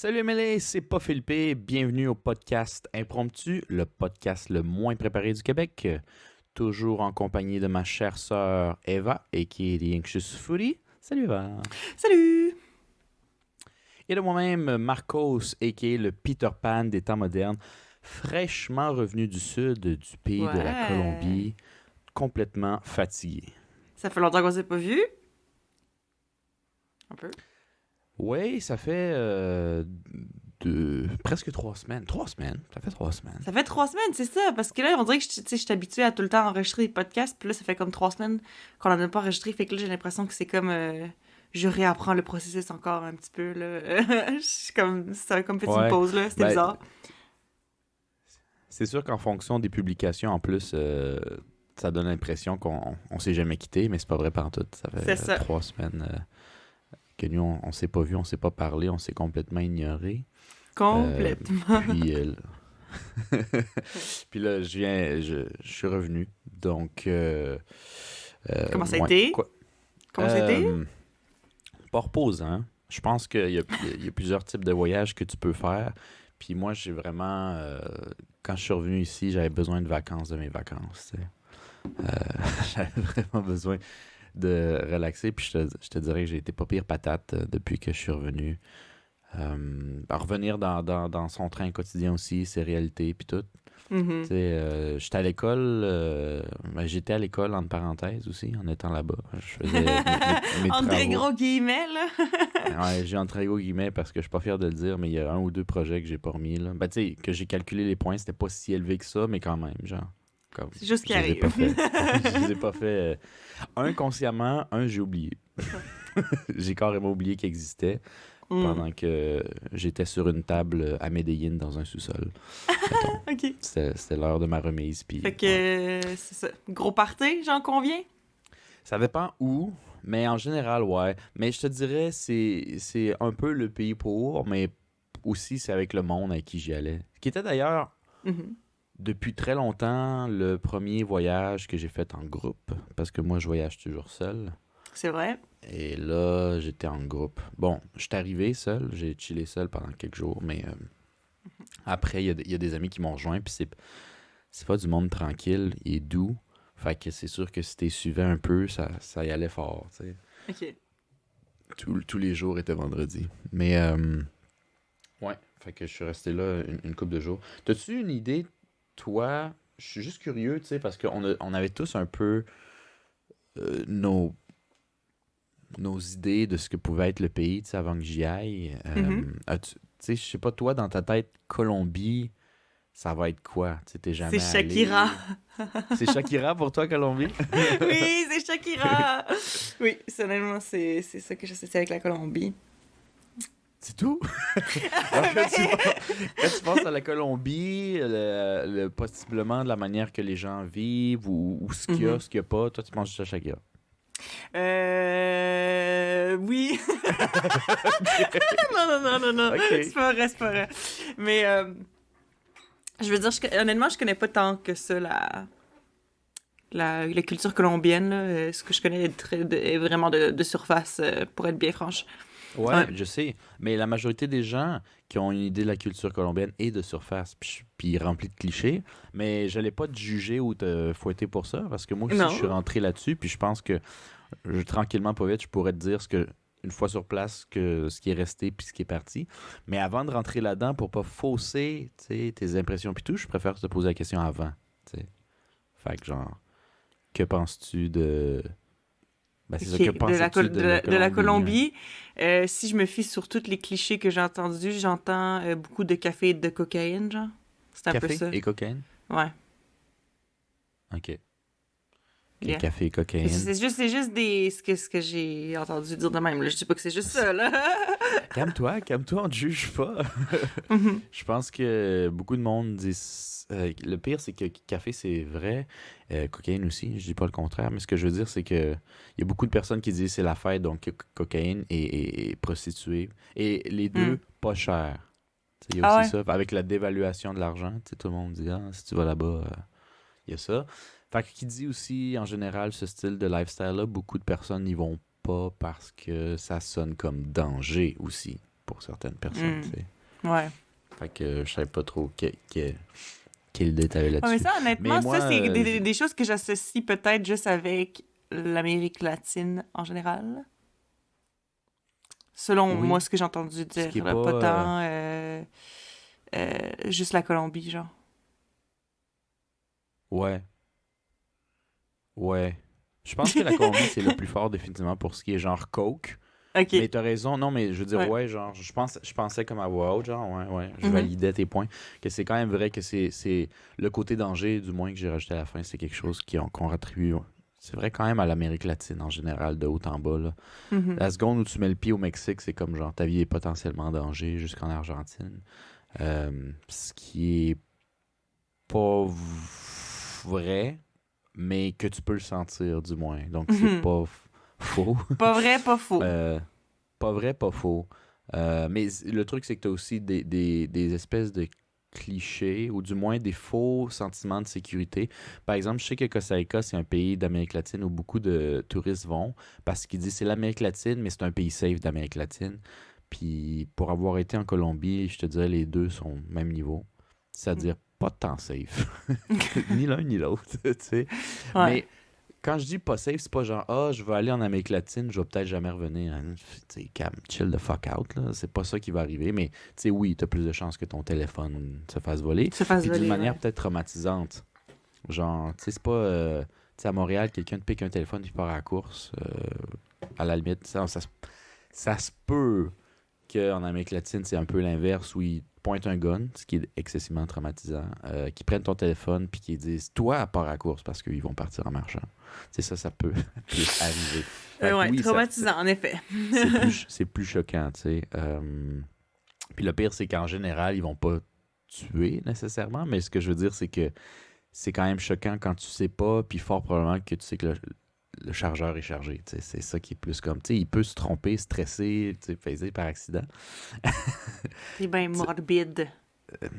Salut Emily, c'est pas Philippe. Bienvenue au podcast Impromptu, le podcast le moins préparé du Québec. Toujours en compagnie de ma chère sœur Eva, a.k.a. The Anxious Foodie. Salut Eva. Salut! Et de moi-même, Marcos, a.k.a. le Peter Pan des temps modernes, fraîchement revenu du sud du pays de la Ouais. Colombie, complètement fatigué. Ça fait longtemps qu'on s'est pas vu. Un peu. Oui, ça fait presque 3 semaines. 3 semaines, ça fait 3 semaines. Ça fait 3 semaines, c'est ça. Parce que là, on dirait que je suis habituée à tout le temps enregistrer des podcasts. Puis là, ça fait comme 3 semaines qu'on en a pas enregistré. Fait que là, j'ai l'impression que c'est comme... je réapprends le processus encore un petit peu, là. Je suis comme... Ça a comme fait une Ouais, pause, là. C'était ben, bizarre. c'est sûr qu'en fonction des publications, en plus, ça donne l'impression qu'on s'est jamais quitté, mais c'est pas vrai pantoute. Ça C'est fait ça. 3 semaines que nous, on s'est pas vu, on s'est pas parlé, on s'est complètement ignoré. Complètement. Puis, puis là, je suis revenu. Donc, Comment ça a ouais, été? quoi? Comment ça a été? Euh, Pas reposant. Je pense qu'il y a plusieurs types de voyages que tu peux faire. Puis moi, j'ai vraiment... quand je suis revenu ici, j'avais besoin de vacances de mes vacances. Tu sais. J'avais vraiment besoin de relaxer. Puis je te dirais que j'ai été pas pire patate depuis que je suis revenu. À revenir dans son train quotidien aussi, ses réalités, puis tout. Tu Mhm. sais, j'étais à l'école, j'étais à l'école entre parenthèses aussi, en étant là-bas. Je faisais mes Entre des travaux. gros guillemets, là. Ouais, j'ai entre gros guillemets parce que je suis pas fier de le dire, mais il y a un ou deux projets que j'ai pas remis, là. Ben, tu sais, que j'ai calculé les points, c'était pas si élevé que ça, mais quand même, genre, comme, C'est juste ce qui je les ai arrive. pas fait. Je les ai pas fait. Un consciemment, un j'ai oublié. J'ai carrément oublié qu'il existait Hmm. pendant que j'étais sur une table à Medellín dans un sous-sol, mettons. OK. C'était l'heure de ma remise, puis Fait que ouais. c'est ça. Gros party, j'en conviens? Ça dépend où, mais en général, ouais. Mais je te dirais, c'est un peu le pays pour, mais aussi c'est avec le monde avec qui j'y allais. Qui était d'ailleurs, Mhm. depuis très longtemps, le premier voyage que j'ai fait en groupe, parce que moi, je voyage toujours seul. C'est vrai. Et là, j'étais en groupe. Bon, je suis arrivé seul, j'ai chillé seul pendant quelques jours, mais après, il y a des amis qui m'ont rejoint, puis c'est pas du monde tranquille et doux. Fait que c'est sûr que si t'es suivais un peu, ça y allait fort, tu sais. OK. Tous les jours étaient vendredi. Mais, ouais, fait que je suis resté là une couple de jours. T'as-tu une idée, toi? Je suis juste curieux, tu sais, parce on avait tous un peu euh, nos, nos idées de ce que pouvait être le pays, tu sais, avant que j'y aille. Mhm. Tu sais, je sais pas, toi, dans ta tête, Colombie, ça va être quoi? Tu sais, t'es C'est jamais Shakira. allé. C'est Shakira pour toi, Colombie? Oui, c'est Shakira. Oui, honnêtement, c'est ça que j'associe avec la Colombie. C'est tout? Alors, quand tu penses à la Colombie, possiblement de la manière que les gens vivent ou ce qu'il y a, Mhm. ce qu'il n'y a pas, toi, tu penses juste à Shakira. Oui. Non, non, non, non, non. OK. C'est pas vrai, c'est pas vrai. Mais, je veux dire, honnêtement, je connais pas tant que ça la culture colombienne, là. Ce que je connais est vraiment de surface, pour être bien franche. Ouais, Ouais. je sais. Mais la majorité des gens qui ont une idée de la culture colombienne est de surface, puis remplie de clichés. Mais je n'allais pas te juger ou te fouetter pour ça, parce que moi aussi, je suis Non. rentré là-dessus, puis je pense que tranquillement, pas vite, je pourrais te dire une fois sur place, ce qui est resté puis ce qui est parti. Mais avant de rentrer là-dedans, pour pas fausser, tu sais, tes impressions puis tout, je préfère te poser la question avant, tu sais. Fait que genre, que penses-tu de... Ben c'est ça, OK. que pensais-tu de la De la Colombie, ouais? Colombie, si je me fie sur tous les clichés que j'ai entendus, j'entends beaucoup de café et de cocaïne, genre. C'est un peu Café ça. et cocaïne? Ouais. OK. OK, Yeah. café et Mais cocaïne. c'est juste ce que j'ai entendu dire de même. Là. Je dis pas que c'est juste ça, là. Calme-toi, on ne juge pas. Mhm. Je pense que beaucoup de monde disent. Le pire, c'est que café, c'est vrai. Cocaïne aussi, je dis pas le contraire. Mais ce que je veux dire, c'est que il y a beaucoup de personnes qui disent c'est la fête, donc cocaïne et prostituée. Et les Hmm. deux, pas cher. Tu sais, il y a Ah aussi ouais? ça. Avec la dévaluation de l'argent, tu sais, tout le monde dit ah, si tu vas là-bas, il y a ça. Fait que qui dit aussi, en général, ce style de lifestyle-là, beaucoup de personnes n'y vont pas parce que ça sonne comme danger aussi pour certaines personnes, Hmm. tu sais. Ouais. Fait que je savais pas trop quelle idée t'avais Ouais, mais là-dessus. ça, honnêtement, Mais moi, ça, c'est des choses que j'associe peut-être juste avec l'Amérique latine en général. Selon moi, oui, ce que j'ai entendu ce qui est dire, là, pas... pas tant juste la Colombie, genre. ouais, ouais. Je pense que la Colombie, c'est le plus fort définitivement pour ce qui est genre coke. OK. Mais t'as raison, non, mais je veux dire, Ouais. ouais, genre, je pensais comme à voix haute, genre, ouais, je Mhm. validais tes points, que c'est quand même vrai que c'est le côté danger, du moins que j'ai rajouté à la fin, c'est quelque chose qu'on rattribue, c'est vrai quand même à l'Amérique latine en général, de haut en bas, là. Mhm. La seconde où tu mets le pied au Mexique, c'est comme genre, ta vie est potentiellement en danger jusqu'en Argentine. Ce qui est pas vrai, mais que tu peux le sentir, du moins. Donc, c'est Mhm. pas faux. Pas vrai, pas faux. Euh, Pas vrai, pas faux. Mais le truc, c'est que tu as aussi des espèces de clichés, ou du moins des faux sentiments de sécurité. Par exemple, je sais que Costa Rica, c'est un pays d'Amérique latine où beaucoup de touristes vont parce qu'ils disent c'est l'Amérique latine, mais c'est un pays safe d'Amérique latine. Puis pour avoir été en Colombie, je te dirais les deux sont au même niveau. C'est-à-dire pas tant safe. Ni l'un ni l'autre, tu sais. Ouais. Mais quand je dis pas safe, c'est pas genre ah, je vais aller en Amérique latine, je vais peut-être jamais revenir. Hein. Tu sais, calme, chill the fuck out, là. C'est pas ça qui va arriver. Mais tu sais, oui, t'as plus de chances que ton téléphone se fasse voler. Se fasse Puis d'une voler, manière ouais. peut-être traumatisante. Genre, tu sais, c'est pas. Tu sais, à Montréal, quelqu'un te pique un téléphone, il part à la course. À la limite, ça se peut qu'en Amérique latine, c'est un peu l'inverse où ils pointent un gun, ce qui est excessivement traumatisant, qu'ils prennent ton téléphone puis qu'ils disent toi, pars à la course parce qu'ils vont partir en marchant. Tu sais, ça peut plus arriver. Fait que Ouais, oui, traumatisant, en effet. c'est plus choquant, tu sais. Puis le pire, c'est qu'en général, ils vont pas tuer nécessairement, mais ce que je veux dire, c'est que c'est quand même choquant quand tu sais pas, puis fort probablement que tu sais que le chargeur est chargé. Tu sais, c'est ça qui est plus comme. Tu sais, il peut se tromper, stresser, tu sais, phaser par accident. T'es bien morbide.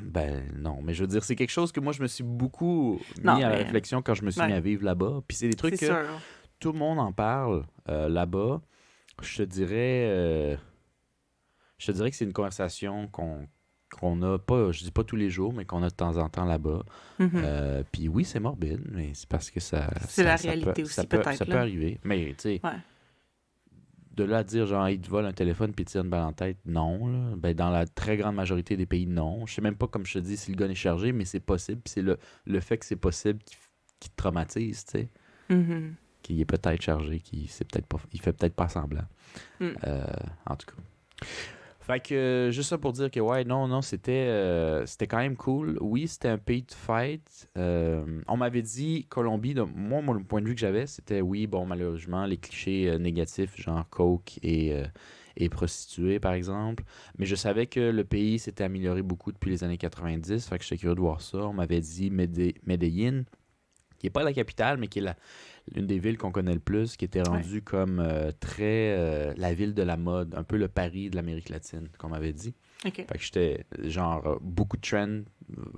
Ben non, mais je veux dire, c'est quelque chose que moi je me suis beaucoup mis Non, à la mais... réflexion quand je me suis mis Ouais, à vivre là-bas. Puis c'est des trucs c'est que sûr. tout le monde en parle là-bas. Je te dirais, euh, je te dirais que c'est une conversation qu'on a pas, je dis pas tous les jours, mais qu'on a de temps en temps là-bas. Mhm. Puis oui, c'est morbide, mais c'est parce que C'est la réalité aussi, ça peut-être, peut là. arriver. Mais tu sais, Ouais. de là à dire genre il te vole un téléphone puis il tire une balle en tête, non. Là. Ben, dans la très grande majorité des pays, non. Je sais même pas, comme je te dis, si le gun est chargé, mais c'est possible. Puis c'est le fait que c'est possible qui te traumatise, tu sais. Mhm. Qu'il est peut-être chargé, il fait peut-être pas semblant. Mm. En tout cas. Fait que juste ça pour dire que ouais, non, c'était quand même cool. Oui, c'était un pays de fête. On m'avait dit Colombie, moi, mon point de vue que j'avais, c'était oui, bon, malheureusement, les clichés négatifs, genre coke et prostituée, par exemple. Mais je savais que le pays s'était amélioré beaucoup depuis les années 90. Fait que j'étais curieux de voir ça. On m'avait dit Medellín, qui est pas la capitale, mais qui est l'une des villes qu'on connaît le plus, qui était Ouais. rendue comme très la ville de la mode, un peu le Paris de l'Amérique latine, qu'on m'avait dit. OK. Fait que j'étais genre beaucoup de trends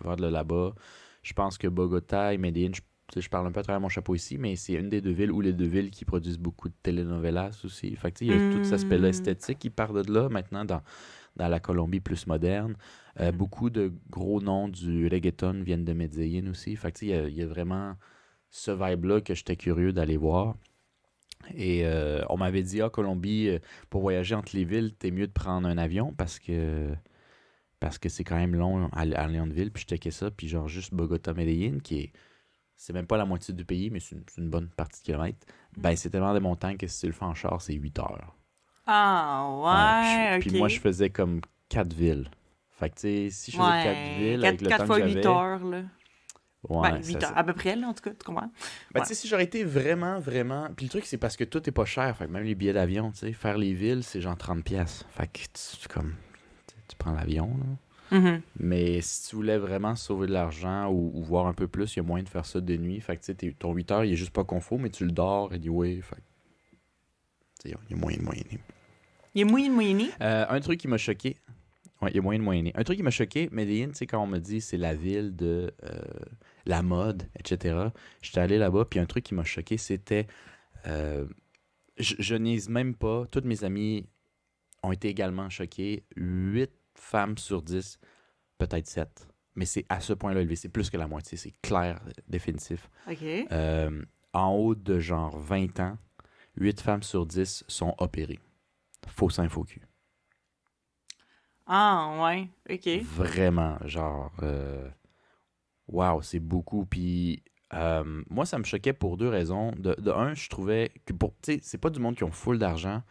vers de là-bas. Je pense que Bogota et Medellín, tu sais, je parle un peu à travers mon chapeau ici, mais c'est une des deux villes ou les deux villes qui produisent beaucoup de telenovelas aussi. Fait que tu sais, il y a tout cet aspect-là Mm. esthétique qui part de là maintenant dans la Colombie plus moderne. Mhm. Beaucoup de gros noms du reggaeton viennent de Medellín aussi. Fait que tu sais, il y a vraiment ce vibe-là que j'étais curieux d'aller voir. Et on m'avait dit, ah, Colombie, pour voyager entre les villes, t'es mieux de prendre un avion parce que c'est quand même long à aller en ville. Puis je checkais ça, puis genre juste Bogota-Medellín, c'est même pas la moitié du pays, mais c'est une bonne partie de kilomètres. Ben, c'est tellement des montagnes que si tu le fais en char, c'est 8 heures. Ouais, Ah, ouais, puis moi, je OK. faisais comme 4 villes. Fait que, tu sais, si je faisais 4 Ouais, villes avec 4 le 4 temps que fois 8 j'avais, heures, là. Ben, ouais, 8 heures, à peu près, là, en tout cas, tu comprends? ben, Ouais. tu sais, si j'aurais été vraiment, vraiment. Puis le truc, c'est parce que tout est pas cher. Fait que même les billets d'avion, tu sais, faire les villes, c'est genre 30$. Fait que comme, tu prends l'avion, là. Mhm. Mais si tu voulais vraiment sauver de l'argent ou voir un peu plus, il y a moyen de faire ça de nuit. Fait que tu sais, ton 8 heures, il est juste pas confort, mais tu le dors, anyway. Fait que, tu sais, il y a moyen de moyenner. Il est moyen moyenné. Un truc qui m'a choqué. Ouais, il y a moyen de moyenner. Un truc qui m'a choqué, Medellín, tu sais, quand on m'a dit c'est la ville de la mode, etc. J'étais allé là-bas, puis un truc qui m'a choqué, c'était. euh, je niaise même pas. Toutes mes amis ont été également choqués. 8 femmes sur 10, peut-être 7. Mais c'est à ce point-là élevé. C'est plus que la moitié. C'est clair, définitif. OK. En haut de genre 20 ans, 8 femmes sur 10 sont opérées. Faux sein, faux cul. Ah, ouais. OK. Vraiment, genre... Wow, c'est beaucoup. Puis moi, ça me choquait pour deux raisons. De un, je trouvais que tu sais, c'est pas du monde qui ont full d'argent.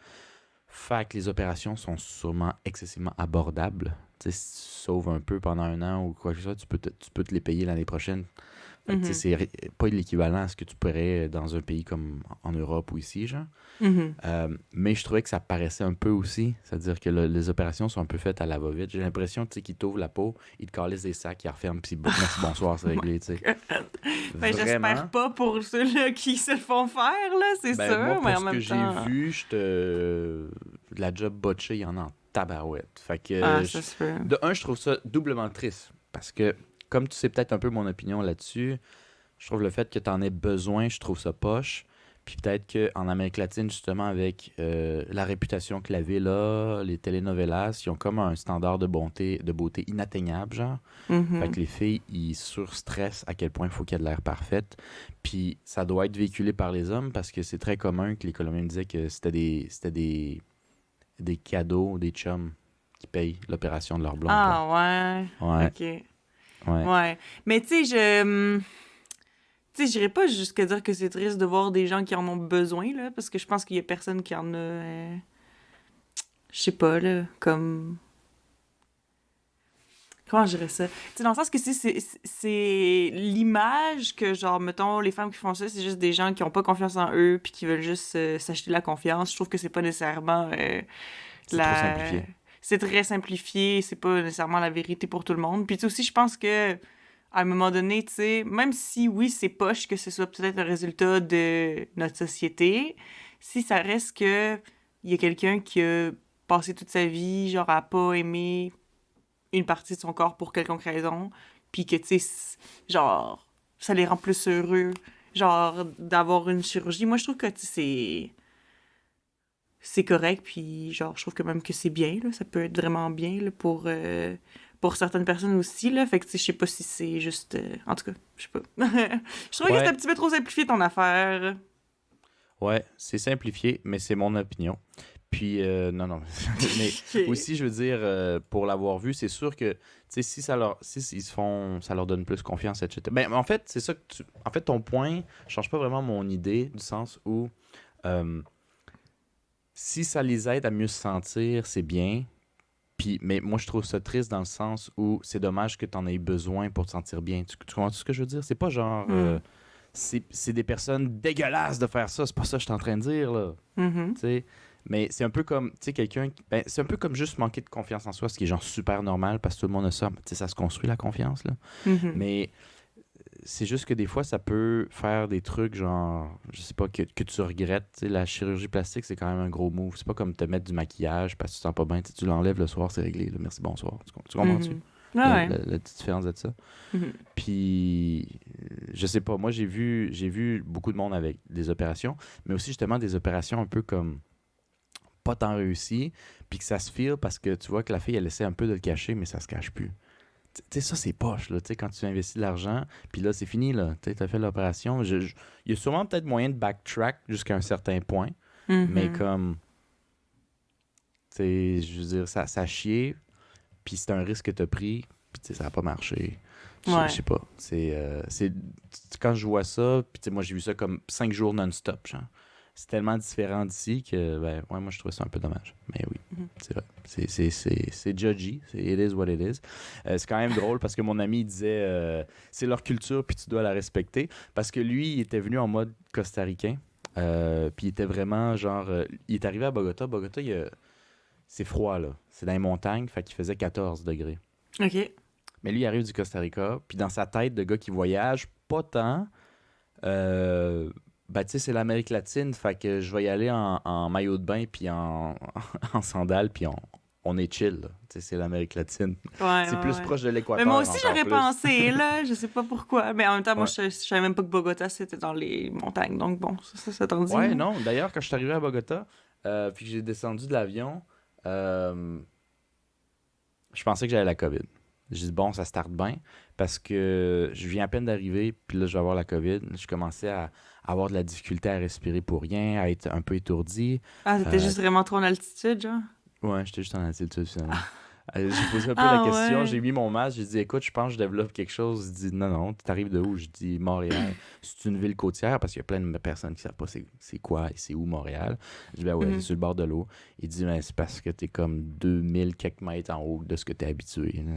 Fait que les opérations sont sûrement excessivement abordables. Tu sais, si tu sauves un peu pendant un an ou quoi que ce soit, tu peux te les payer l'année prochaine. Fait que, tu sais, c'est pas l'équivalent à ce que tu pourrais dans un pays comme en Europe ou ici, genre. Mais je trouvais que ça paraissait un peu aussi. C'est-à-dire que les opérations sont un peu faites à la va-vite. J'ai l'impression, tu sais, qu'ils t'ouvrent la peau, ils te calissent des sacs, ils referment, puis merci, bonsoir, c'est réglé, tu sais. Ben, j'espère pas pour ceux-là qui se le font faire, là, c'est Ben, sûr, moi, pour mais en ce même que temps... j'ai vu, de la job botchée, il y en a en tabarouette. Fait que, Ah, ça se peut. de un, je trouve ça doublement triste. Parce que, comme tu sais peut-être un peu mon opinion là-dessus, je trouve le fait que tu en aies besoin, je trouve ça poche. Puis peut-être qu'en Amérique latine, justement, avec la réputation que la ville a, les telenovelas, ils ont comme un standard de beauté inatteignable, genre. Fait que les filles, ils surstressent à quel point il faut qu'il y ait de l'air parfaite. Puis ça doit être véhiculé par les hommes parce que c'est très commun que les Colombiens me disaient que c'était des cadeaux, des chums qui payent l'opération de leur blonde. Ah, ouais. Ouais, OK. ouais. Ouais. Mais tu sais, tu sais, j'irais pas jusqu'à dire que c'est triste de voir des gens qui en ont besoin, là, parce que je pense qu'il y a personne qui en a... je sais pas, là, comme... Comment je dirais ça? Tu sais, dans le sens que c'est l'image que, genre, mettons, les femmes qui font ça, c'est juste des gens qui ont pas confiance en eux puis qui veulent juste s'acheter la confiance. Je trouve que c'est pas nécessairement C'est trop simplifié. C'est très simplifié, c'est pas nécessairement la vérité pour tout le monde. Puis tu sais, aussi, je pense que à un moment donné, tu sais, même si, oui, c'est poche que ce soit peut-être le résultat de notre société, si ça reste que il y a quelqu'un qui a passé toute sa vie, genre, à pas aimer une partie de son corps pour quelconque raison, puis que, tu sais, genre, ça les rend plus heureux, genre, d'avoir une chirurgie. Moi, je trouve que, tu sais, c'est correct, puis genre, je trouve que même que c'est bien, là, ça peut être vraiment bien, là, pour certaines personnes aussi, là, fait que, tu sais, je sais pas si c'est juste... en tout cas, je sais pas. Je trouve que c'est un Ouais, petit peu trop simplifié, ton affaire. ouais, c'est simplifié, mais c'est mon opinion. Puis, non, non. Mais Ok. aussi, je veux dire, pour l'avoir vu, c'est sûr que, tu sais, si ils se font, ça leur donne plus confiance, etc. Ben, en fait, c'est ça que en fait, ton point change pas vraiment mon idée, du sens où, euh, si ça les aide à mieux se sentir, c'est bien. Puis, mais moi, je trouve ça triste dans le sens où c'est dommage que tu en aies besoin pour te sentir bien. Tu comprends ce que je veux dire? C'est pas genre, Hmm. c'est des personnes dégueulasses de faire ça. C'est pas ça que je suis en train de dire, là. Mhm. Tu sais, mais c'est un peu comme, tu sais, ben, c'est un peu comme juste manquer de confiance en soi, ce qui est genre super normal parce que tout le monde a ça. Tu sais, ça se construit la confiance, là. Mhm. Mais c'est juste que des fois, ça peut faire des trucs genre, je sais pas, que tu regrettes. Tu sais, la chirurgie plastique, c'est quand même un gros move. C'est pas comme te mettre du maquillage parce que tu te sens pas bien. Tu sais, tu l'enlèves le soir, c'est réglé, là. Merci, bonsoir. Tu comprends-tu? Mhm. Ouais, ouais. La petite différence de ça. Mhm. Puis, je sais pas, moi, j'ai vu beaucoup de monde avec des opérations, mais aussi justement des opérations un peu comme pas tant réussi, puis que ça se file parce que tu vois que la fille, elle essaie un peu de le cacher, mais ça se cache plus. Tu sais, ça, c'est poche, là, tu sais, quand tu investis de l'argent, puis là, c'est fini, là, tu as fait l'opération. Il y a sûrement peut-être moyen de backtrack jusqu'à un certain point, mais Mhm. comme, tu sais, je veux dire, ça a chié, puis c'est un risque que tu as pris, puis tu sais, ça n'a pas marché. Je Ouais. sais pas. Quand je vois ça, puis tu sais, moi, j'ai vu ça comme 5 jours non-stop, genre. C'est tellement différent d'ici que, ben, ouais, moi, je trouvais ça un peu dommage. Mais oui, Mhm. c'est vrai. C'est judgy. It is what it is. C'est quand même drôle parce que mon ami il disait c'est leur culture, puis tu dois la respecter. Parce que lui, il était venu en mode costaricain. Puis il était vraiment genre. Il est arrivé à Bogota. Bogota, c'est froid, là. C'est dans les montagnes, fait qu'il faisait 14 degrés. OK. Mais lui, il arrive du Costa Rica, puis dans sa tête de gars qui voyage, pas tant. Euh, ben, tu sais, c'est l'Amérique latine, fait que je vais y aller en maillot de bain, puis en sandales, puis on est chill, là. Tu sais, c'est l'Amérique latine. Ouais, C'est ouais, plus ouais. proche de Mais moi l'équateur, aussi, encore j'aurais plus. pensé, là. Je sais pas pourquoi. Mais en même temps, moi, Ouais. je savais même pas que Bogota, c'était dans les montagnes. Donc, bon, ça t'en dit, Ouais, là. non. D'ailleurs, quand je suis arrivé à Bogota, puis que j'ai descendu de l'avion, je je pensais que j'avais la COVID. J'ai dit, bon, ça starte bien, parce que je viens à peine d'arriver, puis là, je vais avoir la COVID. Je commençais à avoir de la difficulté à respirer pour rien, à être un peu étourdi. Ah, t'étais Euh, juste vraiment trop en altitude, genre? ouais, j'étais juste en altitude, finalement. J'ai posé un peu la Ah question, ouais. j'ai mis mon masque, j'ai dit, écoute, je pense que je développe quelque chose. Il dit, non, non, tu arrives de où? Je dis, Montréal. C'est une ville côtière, parce qu'il y a plein de personnes qui savent pas c'est quoi et c'est où Montréal. Je dis, ben ouais, c'est Mhm. sur le bord de l'eau. Il dit, mais c'est parce que t'es comme 2000 quelques mètres en haut de ce que t'es habitué. Là.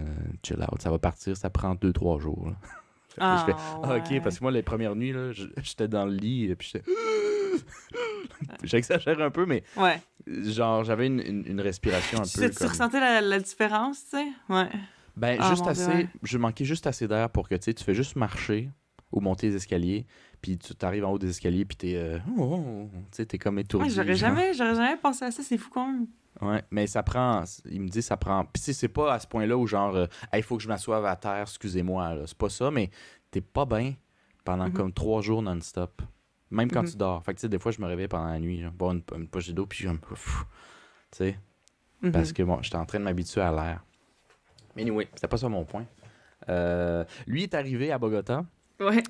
Chill out, ça va partir, ça prend 2 3 jours. Là. Fait que là, je fais, Ah ah, ok, parce ouais. que moi, les premières nuits, là, j'étais dans le lit, et puis j'étais. J'exagère un peu, mais Ouais. genre, j'avais une respiration un peu Tu comme. ressentais la différence, tu sais? Ouais. Ben, Ah juste mon dieu, ouais. assez. Je manquais juste assez d'air pour que tu fais juste marcher ou monter les escaliers, puis tu t'arrives en haut des escaliers, puis t'es. Tu sais, t'es comme Ouais, étourdi, genre. j'aurais jamais pensé à ça, c'est fou quand même. Ouais, mais ça prend. Il me dit, ça prend. Puis, tu sais, c'est pas à ce point-là où, genre, il faut que je m'assoive à terre, excusez-moi, là. C'est pas ça, mais t'es pas bien pendant Mhm, comme 3 jours non-stop. Même quand mhm, tu dors. Fait que, tu sais, des fois, je me réveille pendant la nuit, genre, boire une poche d'eau, puis je suis comme. Pff, tu sais, parce mhm. que, bon, j'étais en train de m'habituer à l'air. Mais anyway, c'était pas ça mon point. Lui est arrivé à Bogota Ouais.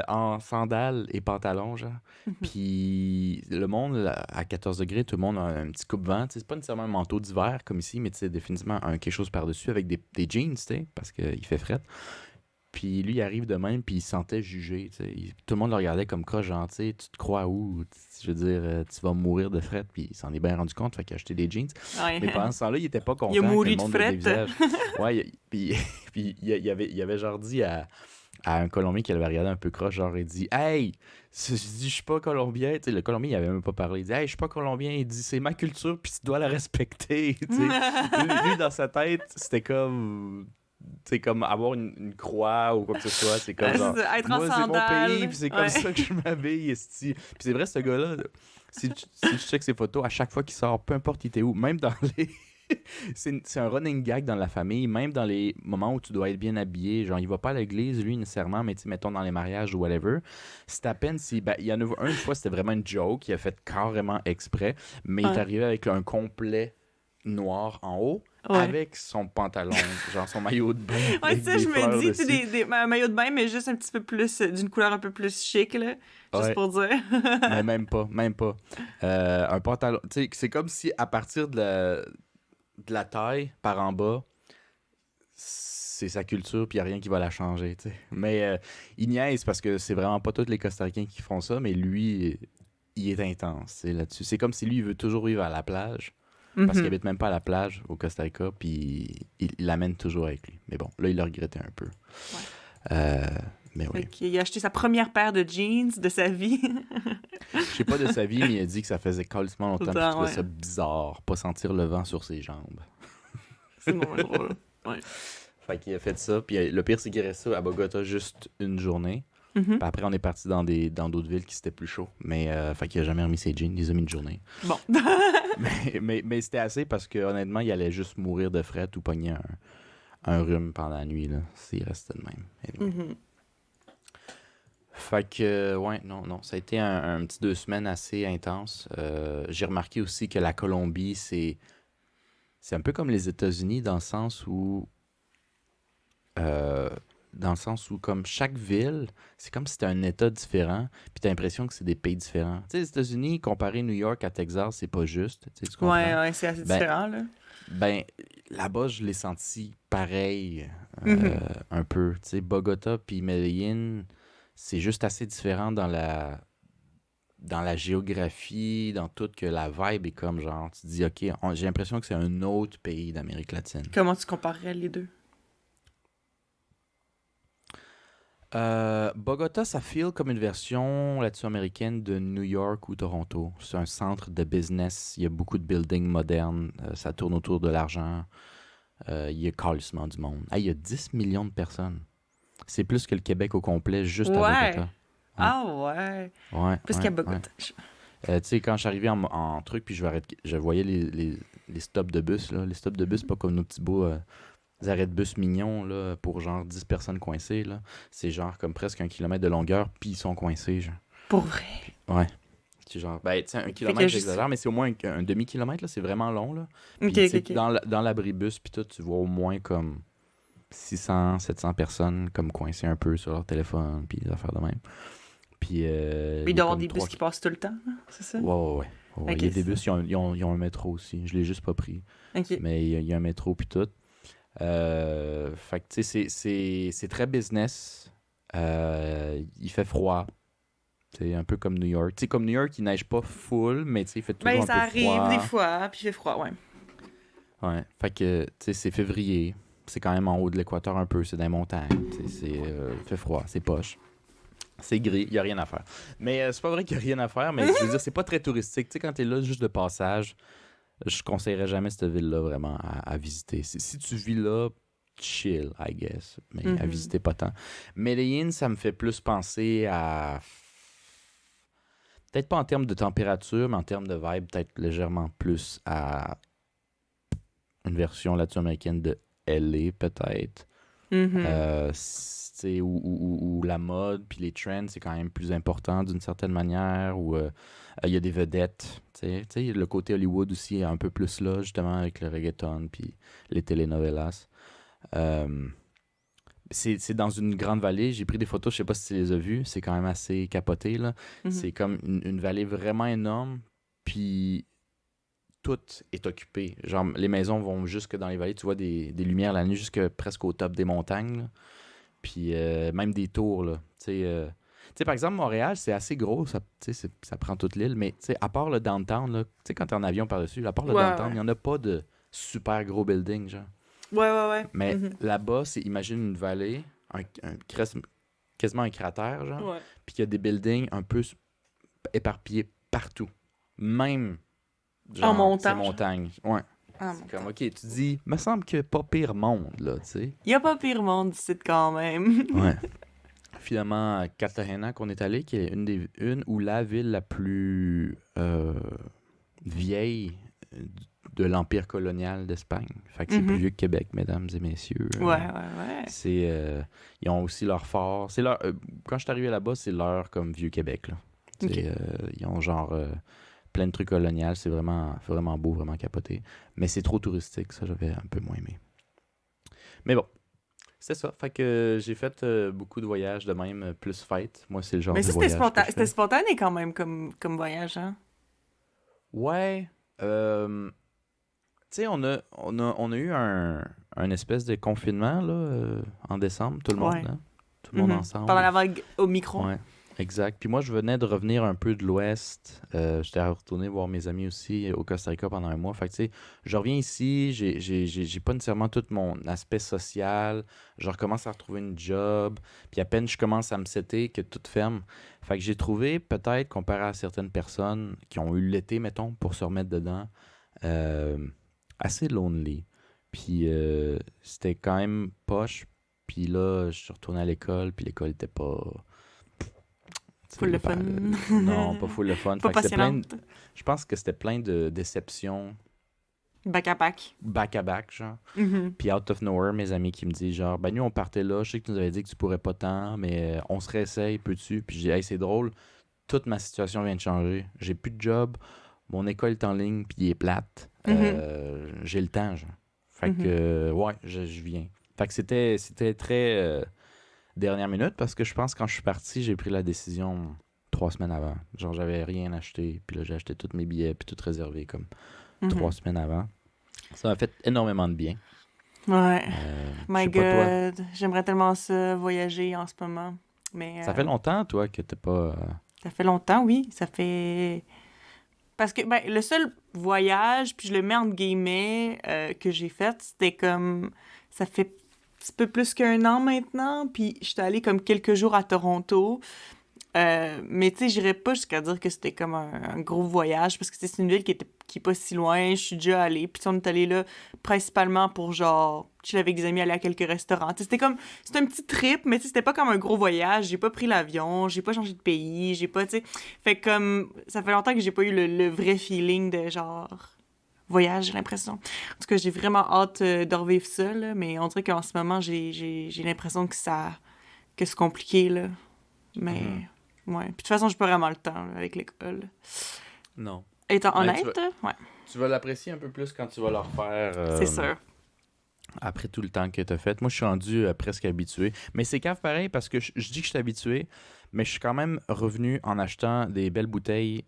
en sandales et pantalons, genre. Mhm. Puis le monde, là, à 14 degrés, tout le monde a un petit coupe-vent. Tu sais, c'est pas nécessairement un manteau d'hiver comme ici, mais c'est définitivement quelque chose par-dessus avec des jeans, tu sais, parce qu'il fait fret. Puis lui, il arrive de même, puis il se sentait jugé. Tu sais. Tout le monde le regardait comme croche, genre, tu sais, tu te crois où? Je veux dire, tu vas mourir de fret, puis il s'en est bien rendu compte, fait qu'il a acheté des jeans. Ouais. Mais pendant ce temps-là, il était pas Il a content que le mouru de monde le fret. dévisage. Ouais, puis, puis il avait genre dit à un Colombien qui avait regardé un peu croche, genre, il dit Hey, je dis, je suis pas Colombien. Tu sais, le Colombien, il avait même pas parlé. Il dit Hey, je suis pas Colombien. Il dit C'est ma culture, puis tu dois la respecter. Tu sais. Lui, dans sa tête, c'était comme. C'est comme avoir une croix ou quoi que ce soit. C'est comme Ouais, c'est genre, ça, être en moi, c'est mon pays, puis sandales. c'est comme Ouais. ça que je m'habille, esti. Puis c'est vrai, ce gars-là, là, si tu checkes ses photos, à chaque fois qu'il sort, peu importe il était où, même dans les. C'est un running gag dans la famille, même dans les moments où tu dois être bien habillé. Genre, il va pas à l'église, lui, nécessairement, mais tu sais, mettons dans les mariages ou whatever. C'est à peine si. Ben, il y en a une fois, c'était vraiment une joke, il a fait carrément exprès, mais il est Ouais. arrivé avec un complet noir en haut Ouais. avec son pantalon, genre son maillot de bain Ouais, avec ça, des je me fleurs dis, tu sais, dessus. un maillot de bain, mais juste un petit peu plus, d'une couleur un peu plus chic, là. Juste Ouais, pour dire. mais même pas, même pas. Un pantalon, tu sais, c'est comme si à partir de la taille par en bas, c'est sa culture, puis il n'y a rien qui va la changer, tu sais. Mais il niaise parce que c'est vraiment pas tous les Costa-Ricains qui font ça, mais lui, il est intense, tu sais, là-dessus. C'est comme si lui, il veut toujours vivre à la plage, parce qu'il Mhm. habite même pas à la plage au Costa Rica, puis il l'amène toujours avec lui. Mais bon, là, il le regrettait un peu. Ouais. Euh, mais Fait oui. qu'il a acheté sa première paire de jeans de sa vie. Je sais pas de sa vie, mais il a dit que ça faisait calissement longtemps puis qu'il Autant, trouvait ouais. ça bizarre, pas sentir le vent sur ses jambes. C'est vraiment drôle. Ouais. Fait qu'il a fait ça, puis le pire, c'est qu'il restait à Bogota juste une journée. Mhm. Puis après, on est parti dans d'autres villes qui c'était plus chaud. Mais fait qu'il a jamais remis ses jeans, il les a mis une journée. Bon. Mais c'était assez parce que honnêtement, il allait juste mourir de fret ou pogner un rhume pendant la nuit, là, s'il restait de même. Anyway. Mhm. Fait que, ouais, non, non. Ça a été un petit 2 semaines assez intense. J'ai remarqué aussi que la Colombie, c'est un peu comme les États-Unis euh, dans le sens où comme chaque ville, c'est comme si c'était un État différent, puis t'as l'impression que c'est des pays différents. Tu sais, les États-Unis, comparer New York à Texas, c'est pas juste, tu sais, tu Ouais, comprends? ouais, c'est assez Ben, différent, là. ben, là-bas, je l'ai senti pareil, Mhm. un peu. Tu sais, Bogota puis Medellín, c'est juste assez différent dans la géographie, dans tout, que la vibe est comme genre, tu te dis, OK, j'ai l'impression que c'est un autre pays d'Amérique latine. Comment tu comparerais les deux? Bogota, ça feel comme une version latino-américaine de New York ou Toronto. C'est un centre de business. Il y a beaucoup de buildings modernes. Ça tourne autour de l'argent. Il y a calissement du monde. Ah, il y a 10 millions de personnes. C'est plus que le Québec au complet, juste à Ouais. Bogota. Ouais, Ah ouais. ouais, Plus qu'à ouais, ouais. Bogota. Tu sais, quand je suis arrivé en truc, puis je voyais les stops de bus, là. Les stops de bus, pas comme nos petits beaux arrêts de bus mignons, là, pour genre 10 personnes coincées, là. C'est genre comme presque 1 kilomètre de longueur, puis ils sont coincés, genre. Pour vrai. Ouais. Je Puis genre, ben, tu sais, 1 Fait kilomètre, que j'exagère, mais c'est au moins un demi-kilomètre, là, c'est vraiment long, là. Puis, Ok, tu ok, sais, ok. dans l'abribus, puis tout, tu vois au moins comme 600, 700 personnes comme coincées un peu sur leur téléphone, puis des affaires de même. Puis, Mais il il y doit a y avoir comme des bus trois... qui passent tout le temps, là, c'est ça? Ouais, ouais, ouais. Ouais, ouais. Ok, Il y a c'est des ça. bus, ils ont un métro aussi. Je l'ai juste pas pris. Ok. Mais il y a un métro, puis tout. Fait que, tu sais, c'est très business. Il fait froid. C'est un peu comme New York. Tu sais, comme New York, il neige pas full, mais tu sais, il fait Ben, toujours un ça peu arrive des froid. fois, puis il fait froid, ouais. Ouais. Fait que, tu sais, c'est février. C'est quand même en haut de l'équateur un peu. C'est dans les montagnes. Tu sais, il fait froid. C'est poche. C'est gris. Il y a rien à faire. Mais c'est pas vrai qu'il y a rien à faire, mais je veux dire, c'est pas très touristique. Tu sais, quand t'es là juste de passage, je conseillerais jamais cette ville-là vraiment à visiter. Si tu vis là, chill, I guess. Mais à Mhm. visiter pas tant. Medellin, ça me fait plus penser à... Peut-être pas en termes de température, mais en termes de vibe, peut-être légèrement plus à une version latino-américaine de LA, peut-être. Mhm. Où la mode puis les trends, c'est quand même plus important d'une certaine manière, où il y a des vedettes. Tu sais, le côté Hollywood aussi est un peu plus là, justement, avec le reggaeton puis les telenovelas. Euh, c'est dans une grande vallée. J'ai pris des photos, je sais pas si tu les as vues. C'est quand même assez capoté, là. Mhm. C'est comme une vallée vraiment énorme, puis tout est occupé. Genre, les maisons vont jusque dans les vallées. Tu vois des lumières la nuit jusque presque au top des montagnes, là. Puis même des tours, là. Tu sais, par exemple, Montréal, c'est assez gros, ça, tu sais, ça prend toute l'île, mais tu sais, à part le downtown, là, tu sais, quand t'es en avion par-dessus, à part le Ouais, downtown, il ouais. n'y en a pas de super gros building, genre. Ouais, ouais, ouais. Mais Mhm. là-bas, c'est, imagine une vallée, quasiment un cratère, genre, Ouais. puis il y a des buildings un peu éparpillés partout. Même, En genre, ces montant, genre. montagnes. Ouais. En C'est comme, montant. ok, tu dis, me semble que pas pire monde, là, tu sais. Y a pas pire monde d'ici quand même. Ouais. Finalement, à Cartagena qu'on est allé, qui est une ou la ville la plus vieille de l'empire colonial d'Espagne. Fait que c'est plus Mhm. vieux que Québec, mesdames et messieurs. Ouais, ouais, ouais. C'est ils ont aussi leur fort. C'est leur quand je suis arrivé là-bas, c'est leur comme vieux Québec là. Ok. Ils ont genre plein de trucs coloniales, c'est vraiment beau, vraiment capoté. Mais c'est trop touristique, ça j'avais un peu moins aimé. Mais bon, c'est ça. Fait que j'ai fait beaucoup de voyages de même, plus fête. Moi, c'est le genre Mais de ça, voyage que je c'était fais. spontané quand même comme voyage, hein? Ouais. Tu sais, on a eu un espèce de confinement là, en décembre, tout le monde, Ouais. hein? Tout le monde Mhm. Pendant ensemble. la vague au micro. Ouais, exact. Puis moi, je venais de revenir un peu de l'Ouest. J'étais retourné voir mes amis aussi au Costa Rica pendant un mois. Fait que, tu sais, je reviens ici, j'ai pas nécessairement tout mon aspect social. Je recommence à retrouver une job. Puis à peine je commence à me setter que tout ferme. Fait que j'ai trouvé, peut-être, comparé à certaines personnes qui ont eu l'été, mettons, pour se remettre dedans, euh, assez lonely. Puis c'était quand même poche. Puis là, je suis retourné à l'école, puis l'école était pas... Tu sais, Full le fun. non, pas full le fun. Pas Fait que c'était passionnante. je pense que c'était plein de déceptions Back à back. back-à-back, genre. Mhm. Puis out of nowhere, mes amis qui me disent genre, ben nous, on partait là, je sais que tu nous avais dit que tu pourrais pas tant, mais on se réessaye, peux-tu? Puis je dis, hey, c'est drôle, toute ma situation vient de changer. J'ai plus de job, mon école est en ligne, puis il est plate. Mhm. J'ai le temps, genre. Fait que, Mhm. ouais, je viens. Fait que c'était très dernière minute parce que je pense que quand je suis parti, j'ai pris la décision 3 semaines avant. Genre, j'avais rien acheté, puis là, j'ai acheté tous mes billets, puis tout réservé comme trois Mhm. semaines avant. Ça m'a fait énormément de bien. Ouais. Je My sais pas, toi, God. J'aimerais tellement ça, voyager en ce moment. Mais ça fait longtemps, toi, que t'es pas... ça fait longtemps, oui. Ça fait... Parce que ben, le seul voyage, puis je le mets entre guillemets, que j'ai fait, c'était comme... Ça fait un petit peu plus qu'1 an maintenant, puis j'étais allée comme quelques jours à Toronto. Mais tu sais, j'irais pas jusqu'à dire que c'était comme un gros voyage, parce que c'est une ville qui est pas si loin, je suis déjà allée. Puis on est allé là principalement pour genre, chiller avec des amis, aller à quelques restaurants. Tu sais, c'était un petit trip, mais tu sais, c'était pas comme un gros voyage. J'ai pas pris l'avion, j'ai pas changé de pays, j'ai pas, tu sais... Fait que comme, ça fait longtemps que j'ai pas eu le vrai feeling de genre voyage, j'ai l'impression. En tout cas, j'ai vraiment hâte de revivre ça, là, mais on dirait qu'en ce moment, j'ai l'impression que c'est compliqué, là. Mhm. Mais... Ouais. Puis de toute façon, j'ai pas vraiment le temps là, avec l'école. Non. Étant Ben, honnête, ouais, tu vas l'apprécier un peu plus quand tu vas le refaire. c'est sûr. Après tout le temps que t'as fait. Moi, je suis rendu presque habitué. Mais c'est cave pareil parce que je dis que je suis habitué, mais je suis quand même revenu en achetant des belles bouteilles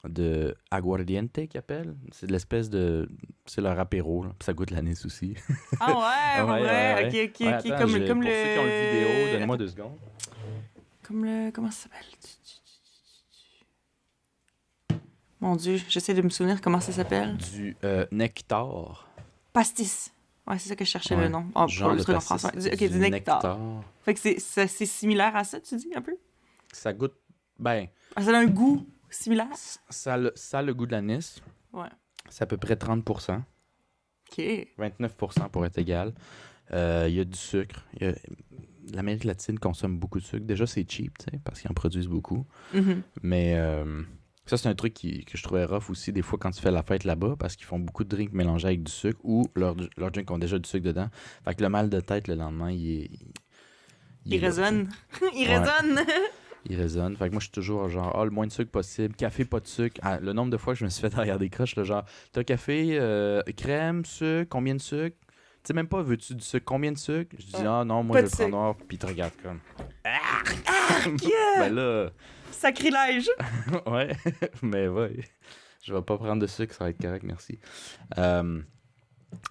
de aguardiente qu'ils appellent. C'est de l'espèce de... C'est leur apéro, là. Puis ça goûte l'anis aussi. Ah ouais, Ouais, pour ouais, vrai? ouais. Ok, ok, Ouais, ok. attends, Comme pour le... ceux qui ont le vidéo, donnez-moi 2 Attends. secondes. Comme le... Comment ça s'appelle? Mon Dieu, j'essaie de me souvenir comment ça s'appelle. Du nectar. Pastis. Ouais, c'est ça que je cherchais le Ouais. nom. Oh, pour Genre le de truc en pastis. français. Ok, du nectar. Fait que c'est similaire à ça, tu dis, un peu? Ça goûte... Ben, Ah, ça a un goût similaire? ça a le goût de l'anis. Ouais. C'est à peu près 30%. Ok. 29% pour être égal. Il y a du sucre. L'Amérique latine consomme beaucoup de sucre. Déjà, c'est cheap, tu sais, parce qu'ils en produisent beaucoup. Mhm. Mais ça, c'est un truc que je trouvais rough aussi, des fois, quand tu fais la fête là-bas, parce qu'ils font beaucoup de drinks mélangés avec du sucre ou leurs drinks ont déjà du sucre dedans. Fait que le mal de tête, le lendemain, Il est là, tu sais. résonne. Il Ouais. résonne. Il résonne. Fait que moi, je suis toujours genre, le moins de sucre possible. Café, pas de sucre. Ah, le nombre de fois que je me suis fait derrière des croches, là, genre, t'as café, crème, sucre, combien de sucre? Tu sais même pas, veux-tu du sucre? Combien de sucre? Je dis, non, moi, Pas je de le prends sucre. noir, puis il te regarde comme. Yeah! Ben là, Sacrilège. ouais, mais ouais. Je vais pas prendre de sucre, ça va être correct, merci. Je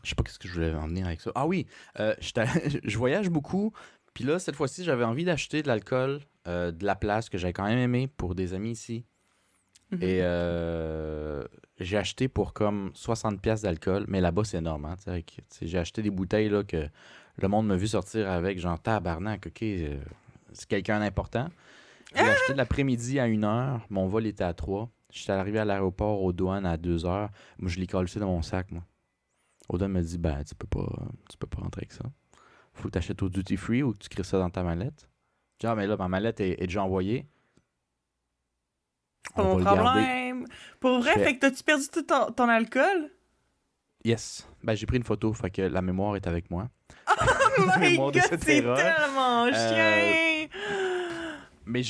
sais pas qu'est-ce que je voulais en venir avec ça. Ah oui, je voyage beaucoup. Puis là, cette fois-ci, j'avais envie d'acheter de l'alcool de la place que j'avais quand même aimé pour des amis ici. Et j'ai acheté pour comme 60 pièces d'alcool, mais là-bas, c'est énorme. Hein, j'ai acheté des bouteilles là, que le monde m'a vu sortir avec, genre tabarnak, ok, c'est quelqu'un d'important. Je l'ai acheté l'après-midi à 1h, mon vol était à 3. J'étais arrivé à l'aéroport aux douanes à 2h. Moi, je l'ai collé dans mon sac, moi. Aux douanes me dit, ben, tu peux pas rentrer avec ça. Faut que tu achètes au duty free ou que tu crées ça dans ta mallette. Je dis, mais là, ma mallette est déjà envoyée. C'est pas On mon va le garder. problème. Pour vrai, Je fais- fait que t'as-tu perdu tout ton alcool? Yes. Ben, j'ai pris une photo, fait que la mémoire est avec moi. Oh La my mémoire de god, cette c'est erreur. tellement chien! Mais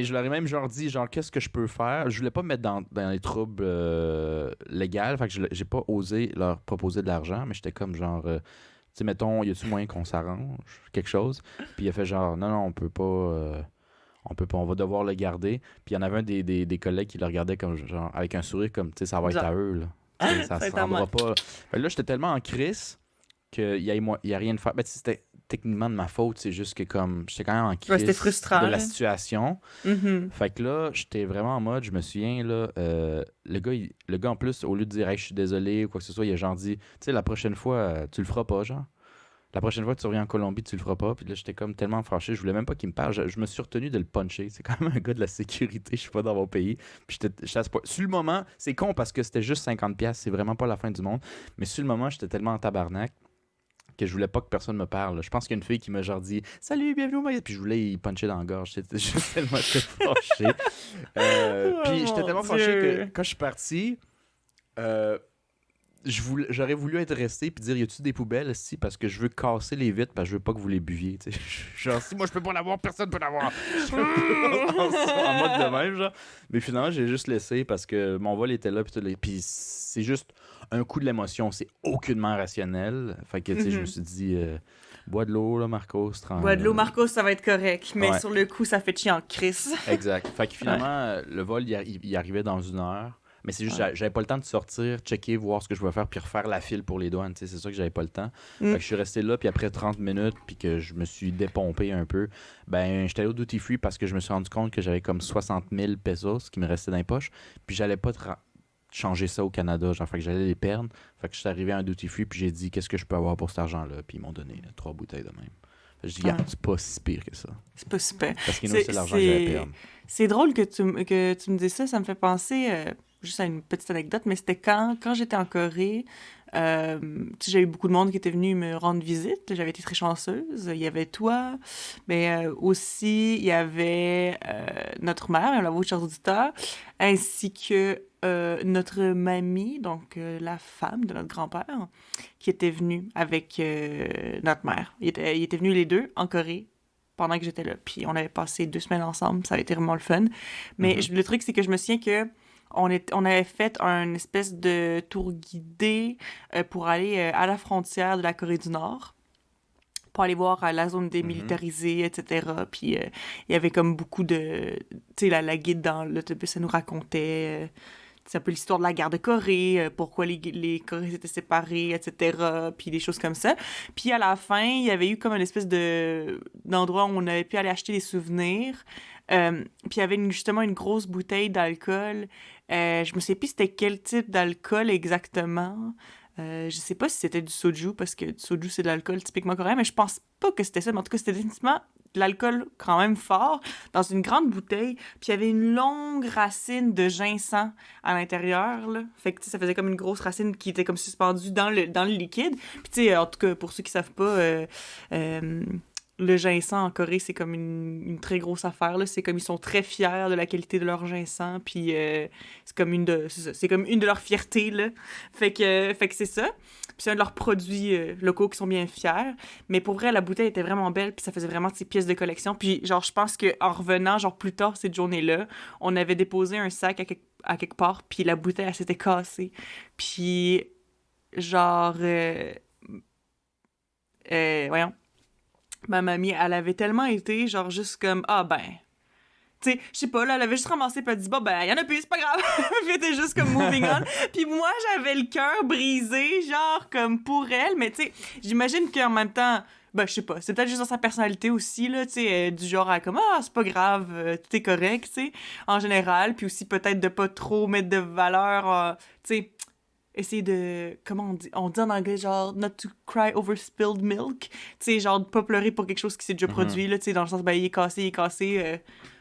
je leur ai même genre dit, genre, qu'est-ce que je peux faire? Je voulais pas me mettre dans les troubles légaux, fait que j'ai pas osé leur proposer de l'argent, mais j'étais comme genre, tu sais, mettons, y a-tu moyen qu'on s'arrange? Quelque chose? Puis il a fait genre, non, on peut pas, on va devoir le garder. Puis il y en avait un des collègues qui le regardait comme, genre, avec un sourire comme, tu sais, ça va être Genre. à eux, là. Tu sais, ça Ça va se être à rendra moi. pas. Fait que là, j'étais tellement en crise qu'il y a rien de faire. Ben, tu sais, c'était techniquement de ma faute, c'est juste que comme j'étais quand même en Ouais, c'était crise frustrant, de la là. situation. Mhm. Fait que là, j'étais vraiment en mode, je me souviens, là, le gars en plus, au lieu de dire hey, je suis désolé ou quoi que ce soit, il a genre dit, tu sais, la prochaine fois, tu le feras pas, genre. La prochaine fois que tu reviens en Colombie, tu le feras pas. Puis là, j'étais comme tellement fâché, je voulais même pas qu'il me parle. Je me suis retenu de le puncher. C'est quand même un gars de la sécurité, je suis pas dans mon pays. Puis j'étais à ce point. Sur le moment, c'est con parce que c'était juste 50$, c'est vraiment pas la fin du monde. Mais sur le moment, j'étais tellement en tabarnak que je voulais pas que personne me parle. Je pense qu'il y a une fille qui m'a genre dit salut, bienvenue au Maïs. Puis je voulais y puncher dans la gorge. J'étais juste tellement fâché. Puis j'étais mon tellement fâché Dieu. que quand je suis parti, euh, j'aurais voulu être resté puis dire y a-tu des poubelles ici parce que je veux casser les vitres parce que je veux pas que vous les buviez. Tu sais. Genre, si moi je peux pas l'avoir, personne peut l'avoir. En mode de même, genre. Mais finalement, j'ai juste laissé parce que mon vol était là. Puis c'est juste un coup de l'émotion. C'est aucunement rationnel. Fait que, tu sais, je me suis dit, bois de l'eau, là, Marcos. Bois de l'eau, Marcos, ça va être correct. Mais Ouais. sur le coup, ça fait chier en crise. Exact. Fait que finalement, le vol, il arrivait dans 1 heure. Mais c'est juste, j'avais pas le temps de sortir, checker, voir ce que je pouvais faire, puis refaire la file pour les douanes. C'est ça que j'avais pas le temps. Fait que je suis resté là, puis après 30 minutes, puis que je me suis dépompé un peu, ben, j'étais allé au duty free parce que je me suis rendu compte que j'avais comme 60 000 pesos qui me restaient dans les poches, puis j'allais pas changer ça au Canada, genre, fait que j'allais les perdre. Fait que je suis arrivé à un duty free, puis j'ai dit, qu'est-ce que je peux avoir pour cet argent-là? Puis ils m'ont donné 3 bouteilles de même. Fait que je dis, c'est pas si pire que ça. C'est pas super. Parce que c'est l'argent que j'allais perdre. C'est drôle que tu me dises ça. Ça me fait penser, juste à une petite anecdote, mais c'était quand j'étais en Corée. Tu sais, j'ai eu beaucoup de monde qui était venu me rendre visite. J'avais été très chanceuse. Il y avait toi, mais aussi il y avait notre mère, Madame Lavaux, chers auditeurs, ainsi que notre mamie, donc la femme de notre grand-père, qui était venue avec notre mère. Ils étaient venus les deux en Corée pendant que j'étais là. Puis on avait passé 2 semaines ensemble, ça a été vraiment le fun. Mais Mhm. le truc, c'est que je me souviens que on avait fait un espèce de tour guidé pour aller à la frontière de la Corée du Nord, pour aller voir la zone Mhm. démilitarisée, etc. Puis il y avait comme beaucoup de... Tu sais, la guide dans l'autobus, elle nous racontait... c'est un peu l'histoire de la guerre de Corée, pourquoi les Corées étaient séparées, etc. Puis des choses comme ça. Puis à la fin, il y avait eu comme une espèce d'endroit où on avait pu aller acheter des souvenirs. Puis il y avait justement une grosse bouteille d'alcool. Je me sais plus c'était quel type d'alcool exactement. Je sais pas si c'était du soju, parce que du soju, c'est de l'alcool typiquement coréen, mais je pense pas que c'était ça. Mais en tout cas, c'était définitivement de l'alcool quand même fort, dans une grande bouteille. Puis il y avait une longue racine de ginseng à l'intérieur, là. Fait que, tu sais, ça faisait comme une grosse racine qui était comme suspendue dans le liquide. Puis, tu sais, en tout cas, pour ceux qui savent pas, euh, le ginseng en Corée, c'est comme une très grosse affaire, là. C'est comme ils sont très fiers de la qualité de leur ginseng, puis c'est comme c'est comme une de leurs fiertés, là. Fait que c'est ça. Puis c'est un de leurs produits locaux qui sont bien fiers. Mais pour vrai, la bouteille était vraiment belle, puis ça faisait vraiment ces pièces de collection. Puis genre, je pense qu'en revenant, genre plus tard cette journée-là, on avait déposé un sac à quelque part, puis la bouteille, elle s'était cassée. Puis genre... voyons, ma mamie, elle avait tellement été, genre, juste comme, ah ben, tu sais, je sais pas, là, elle avait juste ramassé, puis elle dit, bon, ben, y en a plus, c'est pas grave. Puis elle était juste comme moving on. Puis moi, j'avais le cœur brisé, genre, comme pour elle, mais tu sais, j'imagine qu'en même temps, ben, je sais pas, c'est peut-être juste dans sa personnalité aussi, là, tu sais, du genre à comme, ah, c'est pas grave, tout est correct, tu sais, en général, puis aussi peut-être de pas trop mettre de valeur, tu sais, essayer de... Comment on dit? On dit en anglais, genre, not to cry over spilled milk. Tu sais, genre, de pas pleurer pour quelque chose qui s'est déjà Mhm. produit, là, tu sais, dans le sens, ben, il est cassé,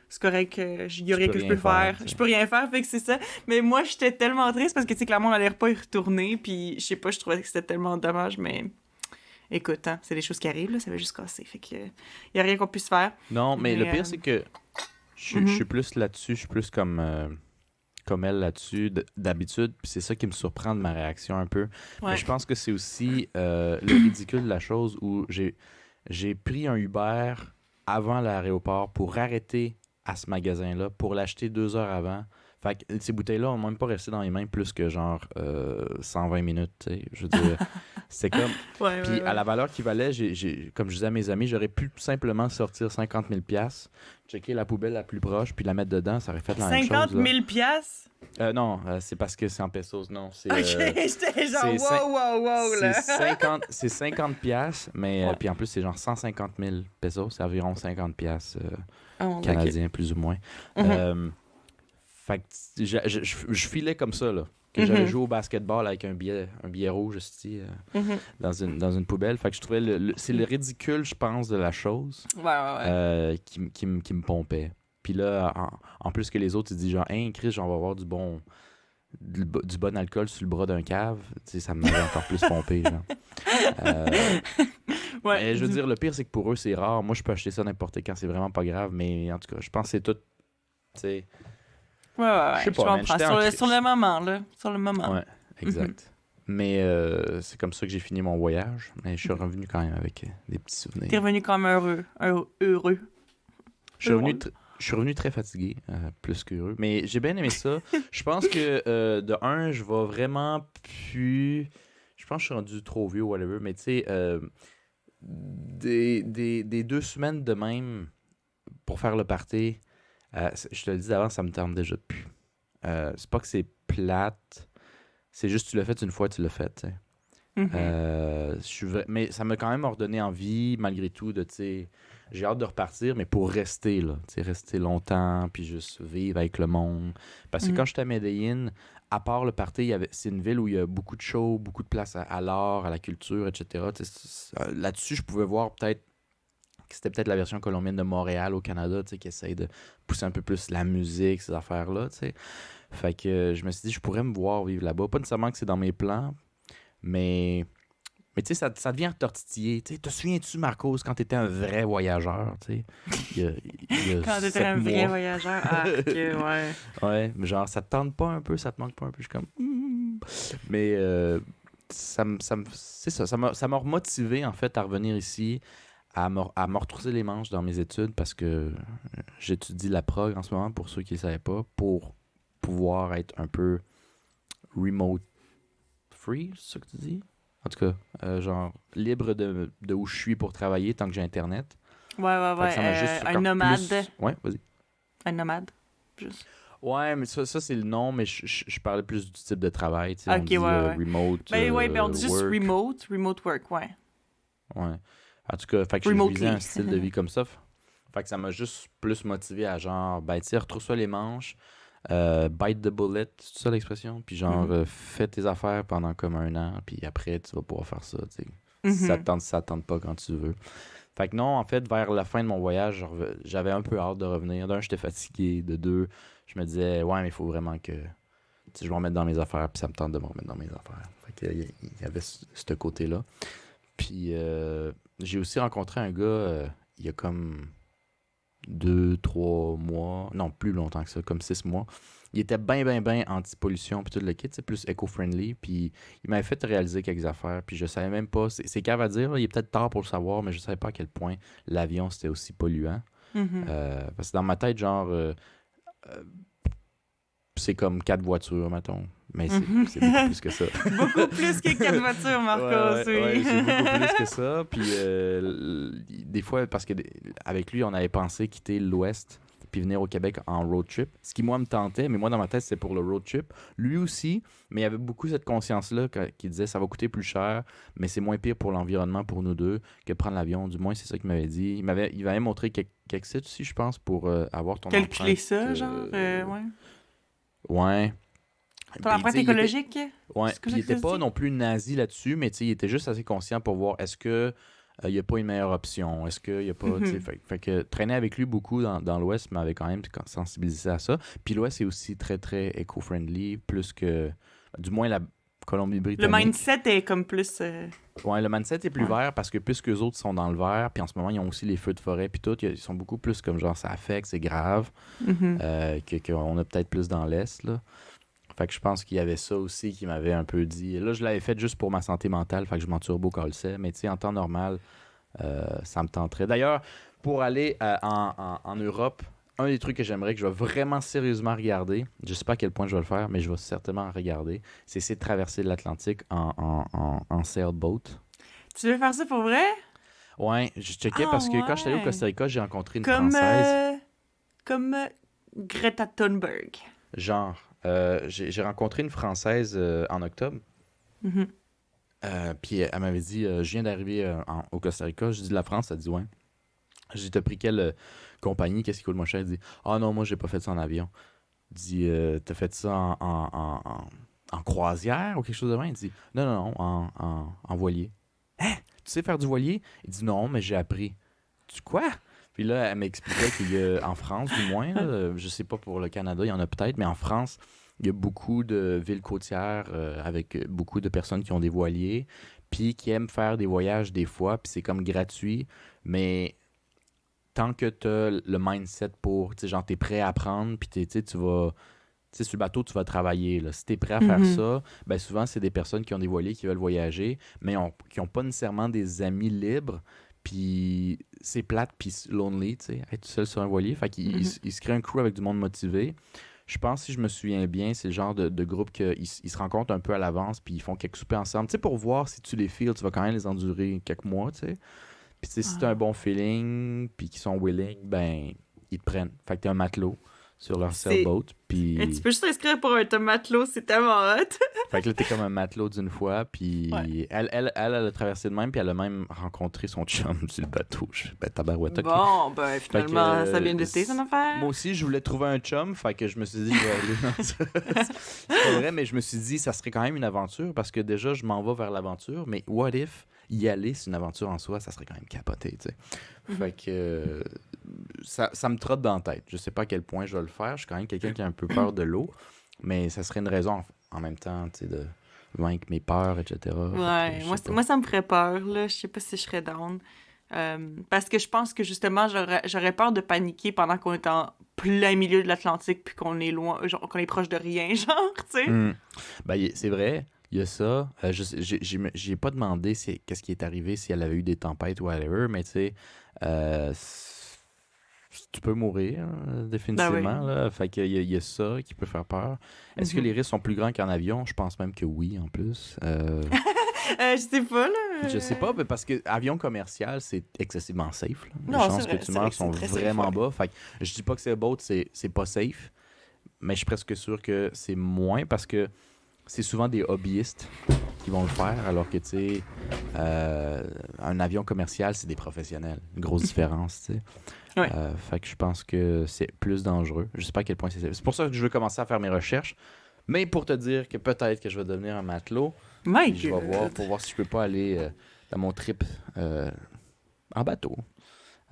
c'est correct, il y a Je rien peux que je peux rien faire, faire. tu Je sais. peux rien faire, fait que c'est ça. Mais moi, j'étais tellement triste parce que, tu sais, clairement, on allait pas y retourner, puis je sais pas, je trouvais que c'était tellement dommage, mais écoute, hein, c'est des choses qui arrivent, là, ça va juste casser, fait que y a rien qu'on puisse faire. Non, mais le Mais, pire, c'est que je mhm, suis plus là-dessus, je suis plus comme elle là-dessus d'habitude, puis c'est ça qui me surprend de ma réaction un peu. Mais ouais. je pense que c'est aussi le ridicule de la chose où j'ai pris un Uber avant l'aéroport pour arrêter à ce magasin-là, pour l'acheter 2 heures avant. Fait que ces bouteilles-là ont même pas resté dans les mains plus que genre 120 minutes, tu sais. Je veux dire, c'est comme... Ouais, ouais, Puis à ouais. la valeur qu'il valait, comme je disais à mes amis, j'aurais pu tout simplement sortir 50 000 checker la poubelle la plus proche, puis la mettre dedans, ça aurait fait la même chose, 50 là. 000 piastres? Non, c'est parce que c'est en pesos. Non, Ok, j'étais genre, c'est, cin- wow, wow, wow, c'est là. 50, c'est 50 piastres, mais Ouais. puis en plus, c'est genre 150 000 pesos, c'est environ 50 piastres Ah mon Dieu, ok. canadiens, plus ou moins. Mhm, Euh, fait que je filais comme ça, là. Que j'avais mhm, joué au basketball avec un billet rouge, ici, mhm. dans une poubelle. Fait que je trouvais c'est le ridicule, je pense, de la chose Ouais, ouais, ouais. qui me pompait. Puis là, en plus que les autres, ils disent genre, hey, Chris, on va avoir du bon alcool sur le bras d'un cave. Tu sais, ça m'avait encore plus pompé, genre. Euh, Ouais, mais je veux dire, le pire, c'est que pour eux, c'est rare. Moi, je peux acheter ça n'importe quand, c'est vraiment pas grave. Mais en tout cas, je pense que c'est tout. Tu sais, ouais, ouais, je sais ouais, je pas, man. comprends. J'étais en Sur le crise. moment, là. Sur le moment. Ouais, Mhm. exact. Mais c'est comme ça que j'ai fini mon voyage. Mais je suis revenu quand même avec des petits T'es souvenirs. revenu quand même heureux. Heureux. Je suis revenu, Heureux. je suis revenu très fatigué, plus qu'heureux. Mais j'ai bien aimé ça. Je pense que, de un, je vais vraiment plus. Je pense que je suis rendu trop vieux, whatever. Mais tu sais, des 2 semaines de même pour faire le party, je te le dis d'avant, ça me tente déjà plus. C'est pas que c'est plate, c'est juste que tu l'as fait une fois, tu l'as fait, tu sais. Mhm. Mais ça m'a quand même ordonné envie, malgré tout, de, tu sais, j'ai hâte de repartir, mais pour rester, là, tu sais, rester longtemps, puis juste vivre avec le monde. Parce que Mhm. quand j'étais à Medellín, à part le party, c'est une ville où il y a beaucoup de shows, beaucoup de place à l'art, à la culture, etc. Tu sais, là-dessus, je pouvais voir peut-être que c'était peut-être la version colombienne de Montréal au Canada, tu sais, qui essaye de pousser un peu plus la musique, ces affaires-là, tu sais. Fait que je me suis dit, je pourrais me voir vivre là-bas. Pas nécessairement que c'est dans mes plans, mais mais tu sais, ça devient tortillé. Tu sais, te souviens-tu, Marcos, quand t'étais un vrai voyageur, tu sais, il y a Quand t'étais un vrai 7 mois? voyageur. Ah, que ouais. Ouais, mais genre, ça te tente pas un peu, ça te manque pas un peu, je suis comme... Mais c'est ça, ça m'a remotivé, en fait, à revenir ici, à me retrousser les manches dans mes études parce que j'étudie la prog en ce moment, pour ceux qui ne le savaient pas, pour pouvoir être un peu remote free, c'est ça que tu dis? En tout cas, genre libre de où je suis pour travailler tant que j'ai Internet. Fait que ça m'a juste un comme nomade. plus... Ouais, vas-y. Un nomade, juste. Ouais, mais ça c'est le nom, mais je parlais plus du type de travail. Tu sais, on Ok, dit ouais. remote Ben on dit juste work. remote work, ouais. Ouais. En tout cas, fait que je Remotely. visais un style de vie comme ça. Fait que ça m'a juste plus motivé à genre, ben tu sais, retrousse-toi les manches, bite the bullet, c'est ça l'expression? Puis genre, fais tes affaires pendant comme 1 an, puis après, tu vas pouvoir faire ça, tu sais. Si ça te tente, si ça te tente pas quand tu veux. Fait que non, en fait, vers la fin de mon voyage, j'avais un peu hâte de revenir. D'un, j'étais fatigué. De deux, je me disais, ouais, mais il faut vraiment que je me remette dans mes affaires, puis ça me tente de me remettre dans mes affaires. Fait que, il y avait ce côté-là. Puis j'ai aussi rencontré un gars il y a comme 2, 3 mois, non, plus longtemps que ça, comme 6 mois. Il était bien anti-pollution, puis tout le kit, c'est plus éco-friendly, puis il m'avait fait réaliser quelques affaires, puis je savais même pas, c'est cave à dire, là, il est peut-être tard pour le savoir, mais je savais pas à quel point l'avion, c'était aussi polluant. Parce que dans ma tête, genre, c'est comme 4 voitures, mettons. Mais c'est beaucoup plus que ça. Beaucoup plus que 4 voitures, Marcos, oui. Ouais, c'est beaucoup plus que ça. Puis des fois, parce que avec lui, on avait pensé quitter l'Ouest puis venir au Québec en road trip. Ce qui, moi, me tentait, mais moi, dans ma tête, c'était pour le road trip. Lui aussi, mais il y avait beaucoup cette conscience-là qui disait ça va coûter plus cher, mais c'est moins pire pour l'environnement pour nous deux que prendre l'avion. Du moins, c'est ça qu'il m'avait dit. Il m'avait montré quelques sites aussi, je pense, pour avoir ton Calculer empreinte. Ça, genre, ouais. Ouais. Ton empreinte écologique? Ouais, puis il était pas non plus nazi là-dessus, mais il était juste assez conscient pour voir est-ce que il n'y a pas une meilleure option, est-ce qu'il n'y a pas... Fait que traîner avec lui beaucoup dans l'Ouest m'avait quand même sensibilisé à ça. Puis l'Ouest est aussi très, très éco-friendly, plus que... Du moins, la Colombie-Britannique. Le mindset est comme plus... Ouais, le mindset est plus vert parce que plus qu'eux autres sont dans le vert, puis en ce moment, ils ont aussi les feux de forêt, puis tout, ils sont beaucoup plus comme genre ça affecte, c'est grave, qu'on a peut-être plus dans l'Est, là. Fait que je pense qu'il y avait ça aussi qui m'avait un peu dit. Là, je l'avais fait juste pour ma santé mentale, fait que je m'en turbo calçais. Mais tu sais, en temps normal, ça me tenterait. D'ailleurs, pour aller en Europe, un des trucs que j'aimerais que je vais vraiment sérieusement regarder, je sais pas à quel point je vais le faire, mais je vais certainement regarder, c'est essayer de traverser l'Atlantique en sailboat. Tu veux faire ça pour vrai? Ouais, je checkais parce que quand j'étais allé au Costa Rica, j'ai rencontré une comme, Française. Comme Greta Thunberg. Genre. J'ai rencontré une Française en octobre. Puis elle m'avait dit je viens d'arriver au Costa Rica. Je dis la France, elle dit ouais. J'ai dit t'as pris quelle compagnie, qu'est-ce qui coûte moins cher? Elle dit ah non, moi j'ai pas fait ça en avion. Elle dit t'as fait ça en croisière ou quelque chose de même? Elle dit non, en voilier. Hein? Tu sais faire du voilier? Il dit non, mais j'ai appris. Tu quoi? Puis là, elle m'expliquait qu'il y a, en France, du moins, là, je sais pas pour le Canada, il y en a peut-être, mais en France, il y a beaucoup de villes côtières avec beaucoup de personnes qui ont des voiliers, puis qui aiment faire des voyages des fois, puis c'est comme gratuit, mais tant que tu as le mindset pour, tu sais, genre, t'es prêt à apprendre, puis tu vas... Tu sais, sur le bateau, tu vas travailler. Là. Si tu es prêt à faire ça, ben souvent, c'est des personnes qui ont des voiliers, qui veulent voyager, mais qui n'ont pas nécessairement des amis libres. Puis c'est plate, puis lonely, tu sais, être tout seul sur un voilier. Fait qu'il il se crée un crew avec du monde motivé. Je pense, si je me souviens bien, c'est le genre de groupe qu'ils se rencontrent un peu à l'avance, puis ils font quelques soupers ensemble. Tu sais, pour voir si tu les feels, tu vas quand même les endurer quelques mois, tu sais. Puis tu sais, si tu as un bon feeling, puis qu'ils sont willing, ben, ils te prennent. Fait que t'es un matelot sur leur sailboat, puis... Et tu peux juste t'inscrire pour un matelot, c'est tellement hot! Fait que là, t'es comme un matelot d'une fois, puis elle a traversé de même, puis elle a même rencontré son chum sur le bateau. Je fais, ben, tabarouette, ok. Bon, ben, finalement, ça vient d'été, son affaire. Moi aussi, je voulais trouver un chum, fait que je me suis dit, je vais aller dans ça. C'est pas vrai, mais je me suis dit, ça serait quand même une aventure, parce que déjà, je m'en vais vers l'aventure, mais what if y aller, c'est une aventure en soi, ça serait quand même capoté, tu sais. Fait que ça me trotte dans la tête. Je sais pas à quel point je vais le faire. Je suis quand même quelqu'un qui a un peu peur de l'eau, mais ça serait une raison en même temps, tu sais, de vaincre mes peurs, etc. Ouais, moi, ça me ferait peur, là. Je sais pas si je serais down. Parce que je pense que, justement, j'aurais peur de paniquer pendant qu'on est en plein milieu de l'Atlantique puis qu'on est loin, genre, qu'on est proche de rien, genre, tu sais. Ben, c'est vrai. Il y a ça. J'ai pas demandé qu'est-ce qui est arrivé, si elle avait eu des tempêtes ou whatever, mais tu sais, euh, tu peux mourir, Ben oui. définitivement. Là. Fait qu'il y a ça qui peut faire peur. Est-ce que Mhm. les risques sont plus grands qu'en avion? Je pense même que oui, en plus. Je sais pas, là. Je sais pas, mais parce que avion commercial, c'est excessivement safe. Là. Les Non, c'est chances que vrai, tu c'est vrai meurs que c'est sont très safe, vraiment ouais. bas. Fait que je dis pas que c'est boat, c'est pas safe, mais je suis presque sûr que c'est moins parce que c'est souvent des hobbyistes qui vont le faire, alors que, tu sais, un avion commercial, c'est des professionnels. Une grosse différence, tu sais. Ouais. Fait que je pense que c'est plus dangereux. Je sais pas à quel point c'est safe. C'est pour ça que je veux commencer à faire mes recherches. Mais pour te dire que peut-être que je vais devenir un matelot, My puis je vais voir God. pour voir si je peux pas aller dans mon trip en bateau.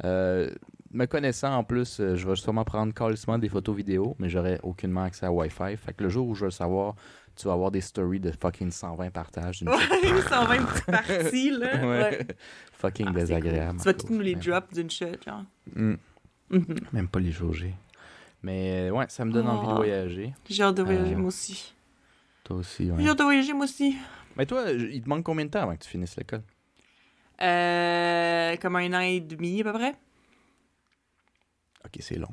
Euh, Me connaissant en plus, je vais sûrement prendre calissement des photos vidéo, mais j'aurai aucunement accès à Wi-Fi. Fait que le jour où je vais le savoir, tu vas avoir des stories de fucking 120 partages d'une shot. Ouais, 120 petites parties, là. Ouais. Ouais. Fucking Ah, c'est cool. désagréable. Tu vas à toutes cause. nous les Mais drops d'une shot, genre. bon. Mhm. Même pas les jauger. Mais ouais, ça me donne envie de Oh, voyager. j'ai hâte de voyager, Euh, moi aussi. Toi aussi, ouais. J'ai hâte de voyager, moi aussi. Mais toi, il te manque combien de temps avant que tu finisses l'école? Comme 1 an et demi, à peu près. Ok, c'est long.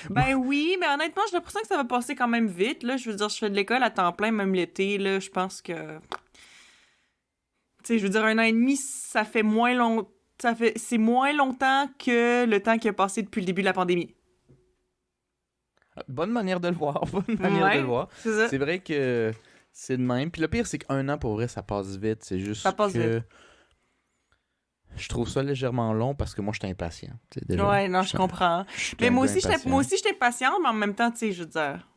Ben oui, mais honnêtement, j'ai l'impression que ça va passer quand même vite, là. Je veux dire, je fais de l'école à temps plein, même l'été, là. Je pense que... Tu sais, je veux dire, 1 an et demi, ça fait moins long... C'est moins longtemps que le temps qui a passé depuis le début de la pandémie. Bonne manière de le voir, bonne manière de le Ouais, voir. c'est ça. C'est vrai que c'est de même. Puis le pire, c'est qu'un an, pour vrai, ça passe vite. C'est Ça juste passe que vite. je trouve ça légèrement long parce que moi, je suis impatient. Tu sais, déjà. Ouais, non, je comprends. Je suis Mais un moi gars aussi, impatient. moi aussi, j'étais impatiente, mais en même temps, tu sais, je veux dire,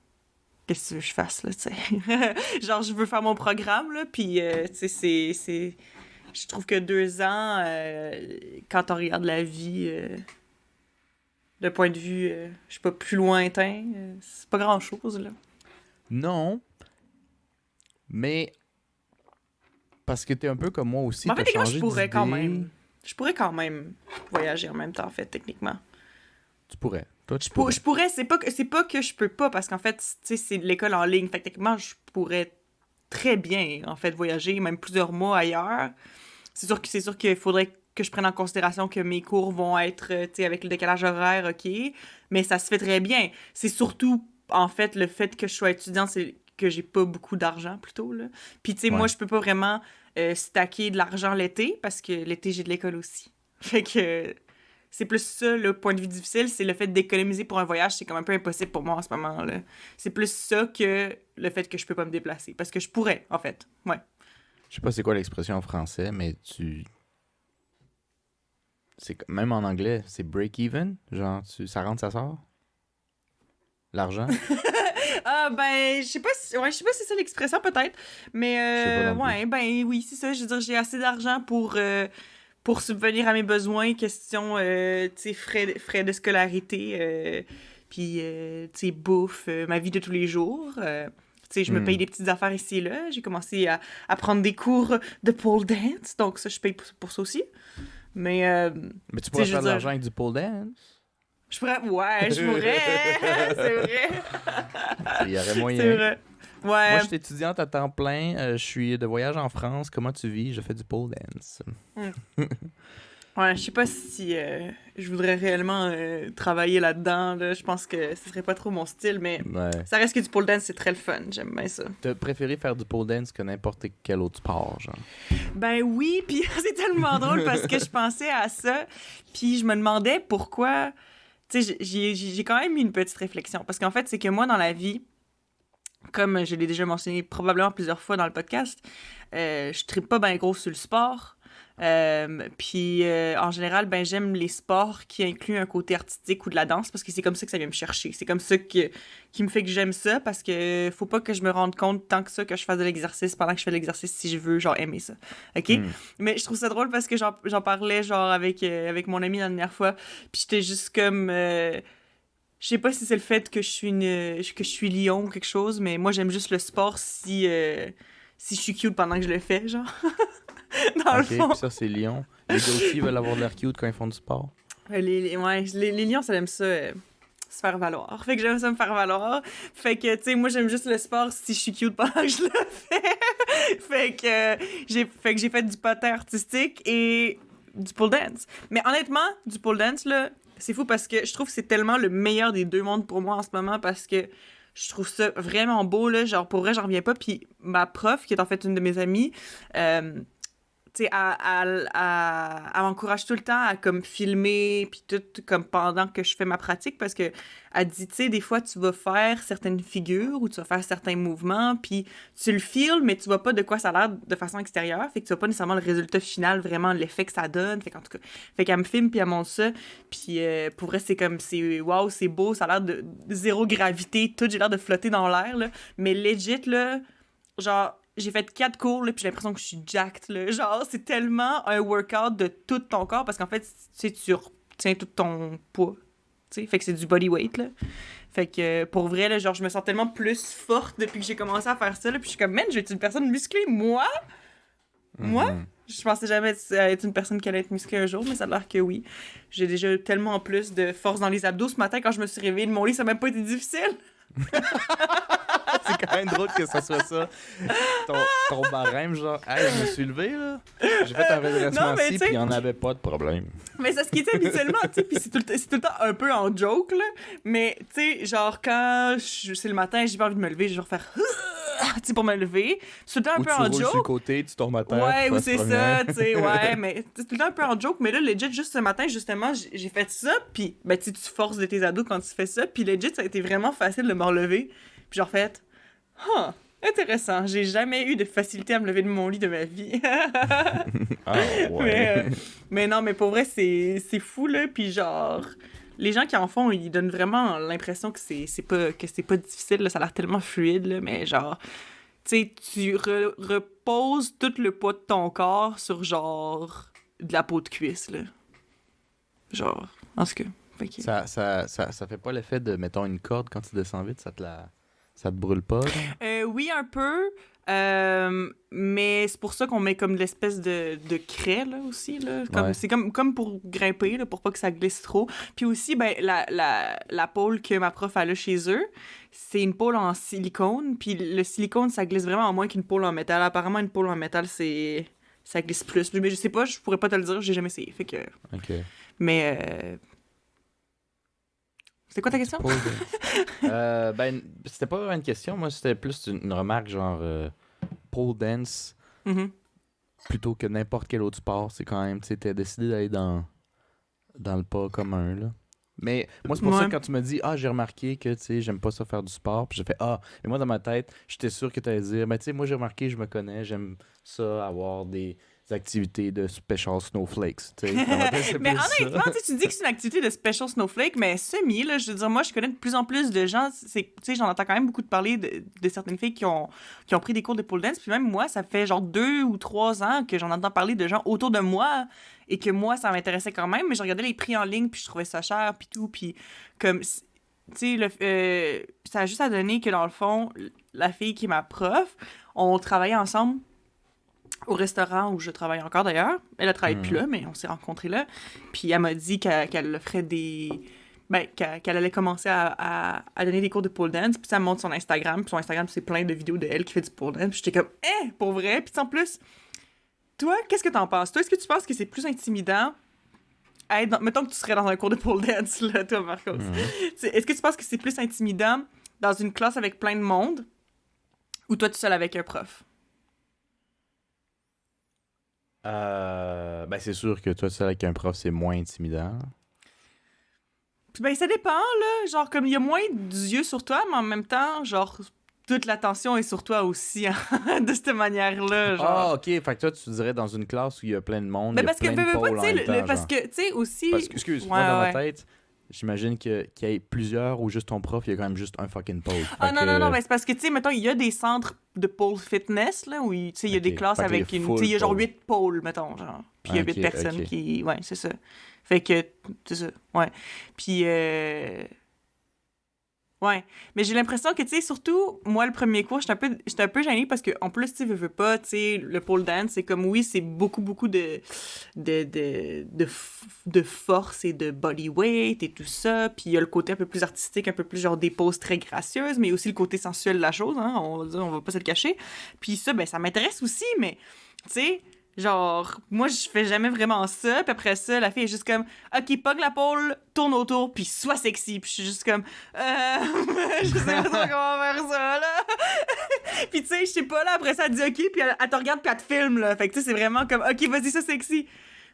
qu'est-ce que tu veux que je fasse, là, tu sais? Genre, je veux faire mon programme, là, puis, tu sais, je trouve que 2 ans, quand on regarde la vie d'un point de vue, je sais pas, plus lointain, c'est pas grand-chose, là. Non, mais parce que t'es un peu comme moi aussi, Mais en t'as fait, moi, je changé pourrais quand d'idée. même. Je pourrais quand même voyager en même temps, en fait, techniquement. Tu pourrais. Toi, tu Je pourrais. pourrais, c'est pas que je peux pas, parce qu'en fait, tu sais, c'est de l'école en ligne. Fait que techniquement, je pourrais très bien, en fait, voyager, même plusieurs mois ailleurs. C'est sûr qu'il faudrait que je prenne en considération que mes cours vont être, tu sais, avec le décalage horaire, OK, mais ça se fait très bien. C'est surtout, en fait, le fait que je sois étudiante, c'est que j'ai pas beaucoup d'argent, plutôt, là. Puis, tu sais, moi, Ouais. je peux pas vraiment stacker de l'argent l'été, parce que l'été, j'ai de l'école aussi. Fait que c'est plus ça, le point de vue difficile, c'est le fait d'économiser pour un voyage, c'est comme un peu impossible pour moi en ce moment-là. C'est plus ça que le fait que je peux pas me déplacer, parce que je pourrais, en fait. Ouais. Je sais pas c'est quoi l'expression en français, mais tu. Même en anglais, c'est break-even. Genre, ça rentre, ça sort. L'argent. Ah, ben, je sais pas si c'est ça l'expression, peut-être. Mais, Je sais pas non plus. ouais, ben oui, c'est ça. Je veux dire, j'ai assez d'argent pour subvenir à mes besoins, question, tu sais, frais de scolarité, puis, tu sais, bouffe, ma vie de tous les jours. Tu sais, je me paye Hmm. des petites affaires ici et là. J'ai commencé à prendre des cours de pole dance, donc ça, je paye pour ça aussi. Mais, Mais tu tu sais, pourrais je faire veux de dire, l'argent avec du pole dance. je pourrais, ouais, je pourrais, c'est vrai, Il y aurait c'est moyen. vrai. Moi, Ouais. je suis étudiante à temps plein. Je suis de voyage en France. Comment tu vis? Je fais du pole dance. Ouais, je sais pas si je voudrais réellement travailler là-dedans, là. Je pense que ce serait pas trop mon style, mais Ouais. ça reste que du pole dance, c'est très le fun. J'aime bien ça. T'as préféré faire du pole dance que n'importe quel autre sport, genre? Ben oui, puis c'est tellement drôle parce que je pensais à ça, puis je me demandais pourquoi... Tu sais, j'ai quand même eu une petite réflexion. Parce qu'en fait, c'est que moi, dans la vie, comme je l'ai déjà mentionné probablement plusieurs fois dans le podcast, je trippe pas bien gros sur le sport. Puis en général, ben j'aime les sports qui incluent un côté artistique ou de la danse parce que c'est comme ça que ça vient me chercher. C'est comme ça qui me fait que j'aime ça parce que faut pas que je me rende compte tant que ça que je fasse de l'exercice pendant que je fais de l'exercice si je veux genre aimer ça. OK? Hmm. Mais je trouve ça drôle parce que j'en parlais genre avec mon ami la dernière fois, puis j'étais juste comme je sais pas si c'est le fait que je suis lion ou quelque chose, mais moi j'aime juste le sport si je suis cute pendant que je le fais, genre. Dans le Ok, fond. puis ça, c'est Lyon. Les gars aussi veulent avoir de l'air cute quand ils font du sport. Les lions, ça aime ça se faire valoir. Fait que j'aime ça me faire valoir. Fait que, tu sais, moi, j'aime juste le sport si je suis cute pendant que je le fais. Fait que j'ai fait du patin artistique et du pole dance. Mais honnêtement, du pole dance, là, c'est fou parce que je trouve que c'est tellement le meilleur des deux mondes pour moi en ce moment parce que je trouve ça vraiment beau, là. Genre, pour vrai, j'en reviens pas. Puis ma prof, qui est en fait une de mes amies, tu sais, elle m'encourage tout le temps à comme filmer puis tout comme pendant que je fais ma pratique parce que elle dit, tu sais, des fois tu vas faire certaines figures ou tu vas faire certains mouvements puis tu le filmes mais tu vois pas de quoi ça a l'air de façon extérieure, fait que tu vois pas nécessairement le résultat final, vraiment l'effet que ça donne, fait qu'en tout cas, fait qu'elle me filme puis elle montre ça puis pour vrai c'est comme, c'est waouh, c'est beau, ça a l'air de zéro gravité, tout, j'ai l'air de flotter dans l'air, là, mais legit, là, genre j'ai fait 4 cours, là, puis j'ai l'impression que je suis jacked, là. Genre, c'est tellement un workout de tout ton corps, parce qu'en fait, tu sais, tu retiens tout ton poids, tu sais, fait que c'est du body weight, là. Fait que, pour vrai, là, genre, je me sens tellement plus forte depuis que j'ai commencé à faire ça, là, puis je suis comme, man, je vais être une personne musclée, moi? Moi? Je pensais jamais être une personne qui allait être musclée un jour, mais ça a l'air que oui. J'ai déjà plus plus de force dans les abdos ce matin, quand je me suis réveillée de mon lit, ça n'a même pas été difficile. C'est quand même drôle que ça soit ça. Ton barème, genre, hey, je me suis levé, là. J'ai fait un redressement ici, puis il n'y en avait pas de problème. Mais c'est ce qui était habituellement, tu sais, puis c'est tout le temps un peu en joke, là. Mais, tu sais, genre, quand c'est le matin, j'ai pas envie de me lever, je vais refaire. Tu sais, pour me lever. C'est tout le temps un peu en joke. Tu roules sur le côté, tu tombes à terre. Ouais, ou c'est ça, tu sais, ouais. Mais c'est tout le temps un peu en joke. Mais là, legit, juste ce matin, justement, j'ai fait ça, puis, ben, tu sais, tu forces de tes ados quand tu fais ça, puis legit, ça a été vraiment facile de me relever. Puis genre fait, intéressant, j'ai jamais eu de facilité à me lever de mon lit de ma vie. Ah ouais. Mais non, mais pour vrai, c'est fou, là, puis genre, les gens qui en font, ils donnent vraiment l'impression que c'est pas difficile, là, ça a l'air tellement fluide, là, mais genre, tu sais, tu reposes tout le poids de ton corps sur genre de la peau de cuisse, là. Genre, en tout cas. Okay. Ça fait pas l'effet de, mettons, une corde quand tu descends vite, ça te brûle pas, là? Oui, un peu. Mais c'est pour ça qu'on met comme l'espèce de craie, là, aussi, là. Ouais. C'est comme pour grimper, là, pour pas que ça glisse trop. Puis aussi, ben, la pôle que ma prof a là chez eux, c'est une pôle en silicone. Puis le silicone, ça glisse vraiment moins qu'une pôle en métal. Apparemment, une pôle en métal, ça glisse plus. Mais je sais pas, je pourrais pas te le dire, j'ai jamais essayé. Fait que... OK. Mais... C'est quoi ta question? Ben, c'était pas vraiment une question. Moi, c'était plus une remarque genre pole dance plutôt que n'importe quel autre sport. C'est quand même, tu sais, t'as décidé d'aller dans le pas commun, là. Mais moi, c'est pour ça que quand tu me dis, j'ai remarqué que, tu sais, j'aime pas ça faire du sport, puis j'ai fait, mais moi, dans ma tête, j'étais sûr que t'allais dire, tu sais, moi, j'ai remarqué, je me connais, j'aime ça, avoir des activités de special snowflakes, tu sais. Mais honnêtement, tu dis que c'est une activité de special snowflake, mais semi, là, je veux dire, moi, je connais de plus en plus de gens, tu sais, j'en entends quand même beaucoup de parler de certaines filles qui ont pris des cours de pole dance, puis même moi, ça fait genre 2 ou 3 ans que j'en entends parler de gens autour de moi, et que moi, ça m'intéressait quand même, mais je regardais les prix en ligne, puis je trouvais ça cher, puis tout, puis comme, tu sais, ça a juste à donner que, dans le fond, la fille qui est ma prof, on travaillait ensemble au restaurant où je travaille encore d'ailleurs. Elle a travaillé plus là, mais on s'est rencontrés là. Puis elle m'a dit qu'elle ferait des... Ben, qu'elle allait commencer à donner des cours de pole dance. Puis ça me montre son Instagram. Puis son Instagram, c'est plein de vidéos d'elle qui fait du pole dance. Puis j'étais comme, pour vrai? Puis en plus, toi, qu'est-ce que t'en penses? Toi, est-ce que tu penses que c'est plus intimidant mettons que tu serais dans un cours de pole dance, là, toi, Marcos. Est-ce que tu penses que c'est plus intimidant dans une classe avec plein de monde ou toi, tout seul avec un prof? Ben, c'est sûr que toi, seul avec un prof, c'est moins intimidant. Ben, ça dépend, là. Genre, comme il y a moins d'yeux sur toi, mais en même temps, genre, toute l'attention est sur toi aussi, hein, de cette manière-là, genre. OK. Fait que toi, tu dirais dans une classe où il y a plein de monde, Ben, il y a parce que, plein de pôles en même temps, parce que, tu sais, aussi... Parce que, excuse-moi, dans ma tête, j'imagine qu'il y ait plusieurs ou juste ton prof, il y a quand même juste un fucking pôle. Non, ben, c'est parce que, tu sais, mettons, il y a des centres de pôle fitness, là, où, tu sais, il y a des classes avec une... Tu sais, il y a genre 8 pôles, mettons, genre. Puis il y a 8 personnes qui... Ouais, c'est ça. Fait que, c'est ça, ouais. Puis, Ouais, mais j'ai l'impression que, tu sais, surtout, moi, le premier cours, j'étais un peu gênée parce que en plus, tu sais, veux pas, tu sais, le pole dance, c'est comme, oui, c'est beaucoup de force et de body weight et tout ça, puis il y a le côté un peu plus artistique, un peu plus genre des poses très gracieuses, mais aussi le côté sensuel de la chose, hein, on va pas se le cacher. Puis ça, ben, ça m'intéresse aussi, mais, tu sais, genre, moi, je fais jamais vraiment ça. Puis après ça, la fille est juste comme, OK, pogne la pole, tourne autour, puis sois sexy. Puis je suis juste comme, je sais pas trop comment faire ça, là. Puis tu sais, je sais pas, là, après ça, elle dit OK, puis elle te regarde, puis elle te filme, là. Fait que tu sais, c'est vraiment comme, OK, vas-y, ça, sexy.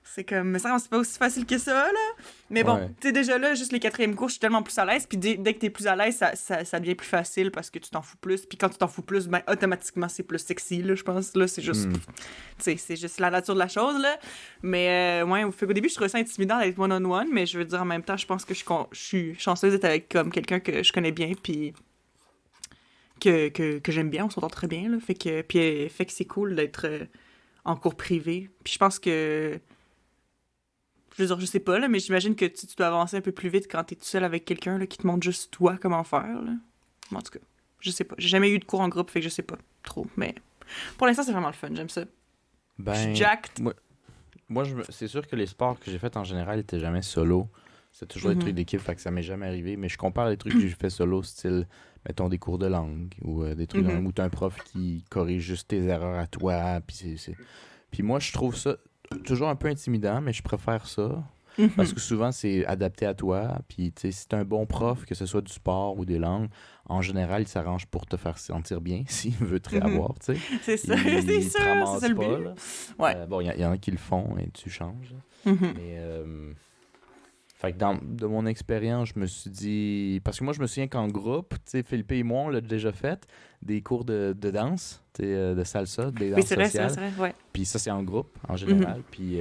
C'est comme, mais ça, c'est pas aussi facile que ça, là. Mais bon, Ouais. tu sais, déjà là, juste les quatrièmes cours, je suis tellement plus à l'aise. Puis dès que t'es plus à l'aise, ça devient plus facile parce que tu t'en fous plus. Puis quand tu t'en fous plus, ben, automatiquement, c'est plus sexy, là, je pense. Là, c'est juste, tu sais, c'est juste la nature de la chose, là. Mais, ouais, au début, je trouvais ça intimidant d'être one-on-one. Mais je veux dire, en même temps, je pense que je suis chanceuse d'être avec comme quelqu'un que je connais bien. Puis que j'aime bien. On s'entend très bien, là. Fait que c'est cool d'être en cours privé. Puis je pense que. Je veux dire, je sais pas, là, mais j'imagine que tu dois avancer un peu plus vite quand t'es tout seul avec quelqu'un là, qui te montre juste toi comment faire. Là. En tout cas, je sais pas. J'ai jamais eu de cours en groupe, fait que je sais pas trop. Mais pour l'instant, c'est vraiment le fun. J'aime ça. Je suis Ben, jacked. moi c'est sûr que les sports que j'ai fait en général étaient jamais solo. C'est toujours des trucs d'équipe, fait que ça m'est jamais arrivé. Mais je compare les trucs que j'ai fait solo, style, mettons, des cours de langue ou des trucs où t'as un prof qui corrige juste tes erreurs à toi. Puis moi, je trouve ça toujours un peu intimidant, mais je préfère ça. Parce que souvent, c'est adapté à toi. Puis, tu sais, si t'es un bon prof, que ce soit du sport ou des langues, en général, il s'arrange pour te faire sentir bien s'il veut te réavoir, tu sais. C'est ça, Il c'est te sûr, ramasse c'est ça le pas, but. là. Ouais. Bon, il y en a qui le font et tu changes. Mais, fait que de mon expérience, je me suis dit... Parce que moi, je me souviens qu'en groupe, tu sais, Philippe et moi, on l'a déjà fait, des cours de danse, tu sais, de salsa, des danses Oui, c'est vrai, sociales. c'est vrai, ouais. Puis ça, c'est en groupe, en général. Puis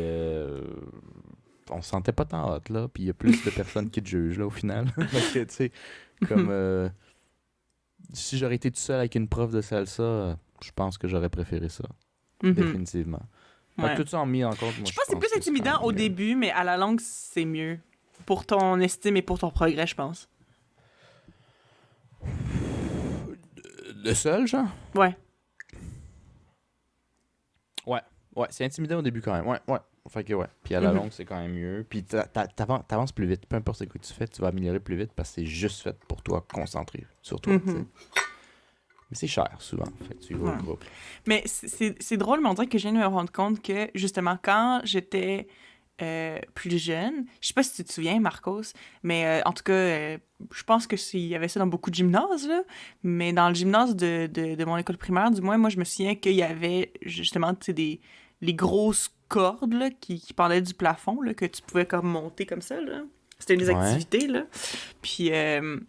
on se sentait pas tant hot, là. Puis il y a plus de personnes qui te jugent, là, au final. Fait que, tu sais, comme... si j'aurais été tout seul avec une prof de salsa, je pense que j'aurais préféré ça. Définitivement. Fait Ouais. que tout ça en mis en compte, moi, Je pense que c'est plus que intimidant quand même au mieux. début, mais à la longue, c'est mieux. Pour ton estime et pour ton progrès, je pense. Le seul, genre? Ouais. Ouais, c'est intimidant au début quand même. Ouais. Fait que ouais. Puis à la longue, c'est quand même mieux. Puis t'avances plus vite. Peu importe ce que tu fais, tu vas améliorer plus vite parce que c'est juste fait pour toi, concentré sur toi. Tu sais. Mais c'est cher souvent. Fait que tu y vas au groupe. Mais c'est drôle, mais on dirait que je viens de me rendre compte que, justement, quand j'étais plus jeune, je sais pas si tu te souviens, Marcos, mais en tout cas, je pense que il y avait ça dans beaucoup de gymnases, là, mais dans le gymnase de mon école primaire, du moins, moi, je me souviens qu'il y avait, justement, tu sais, les grosses cordes, là, qui pendaient du plafond, là, que tu pouvais comme monter comme ça, là. C'était une des Ouais. activités, là. Puis, je me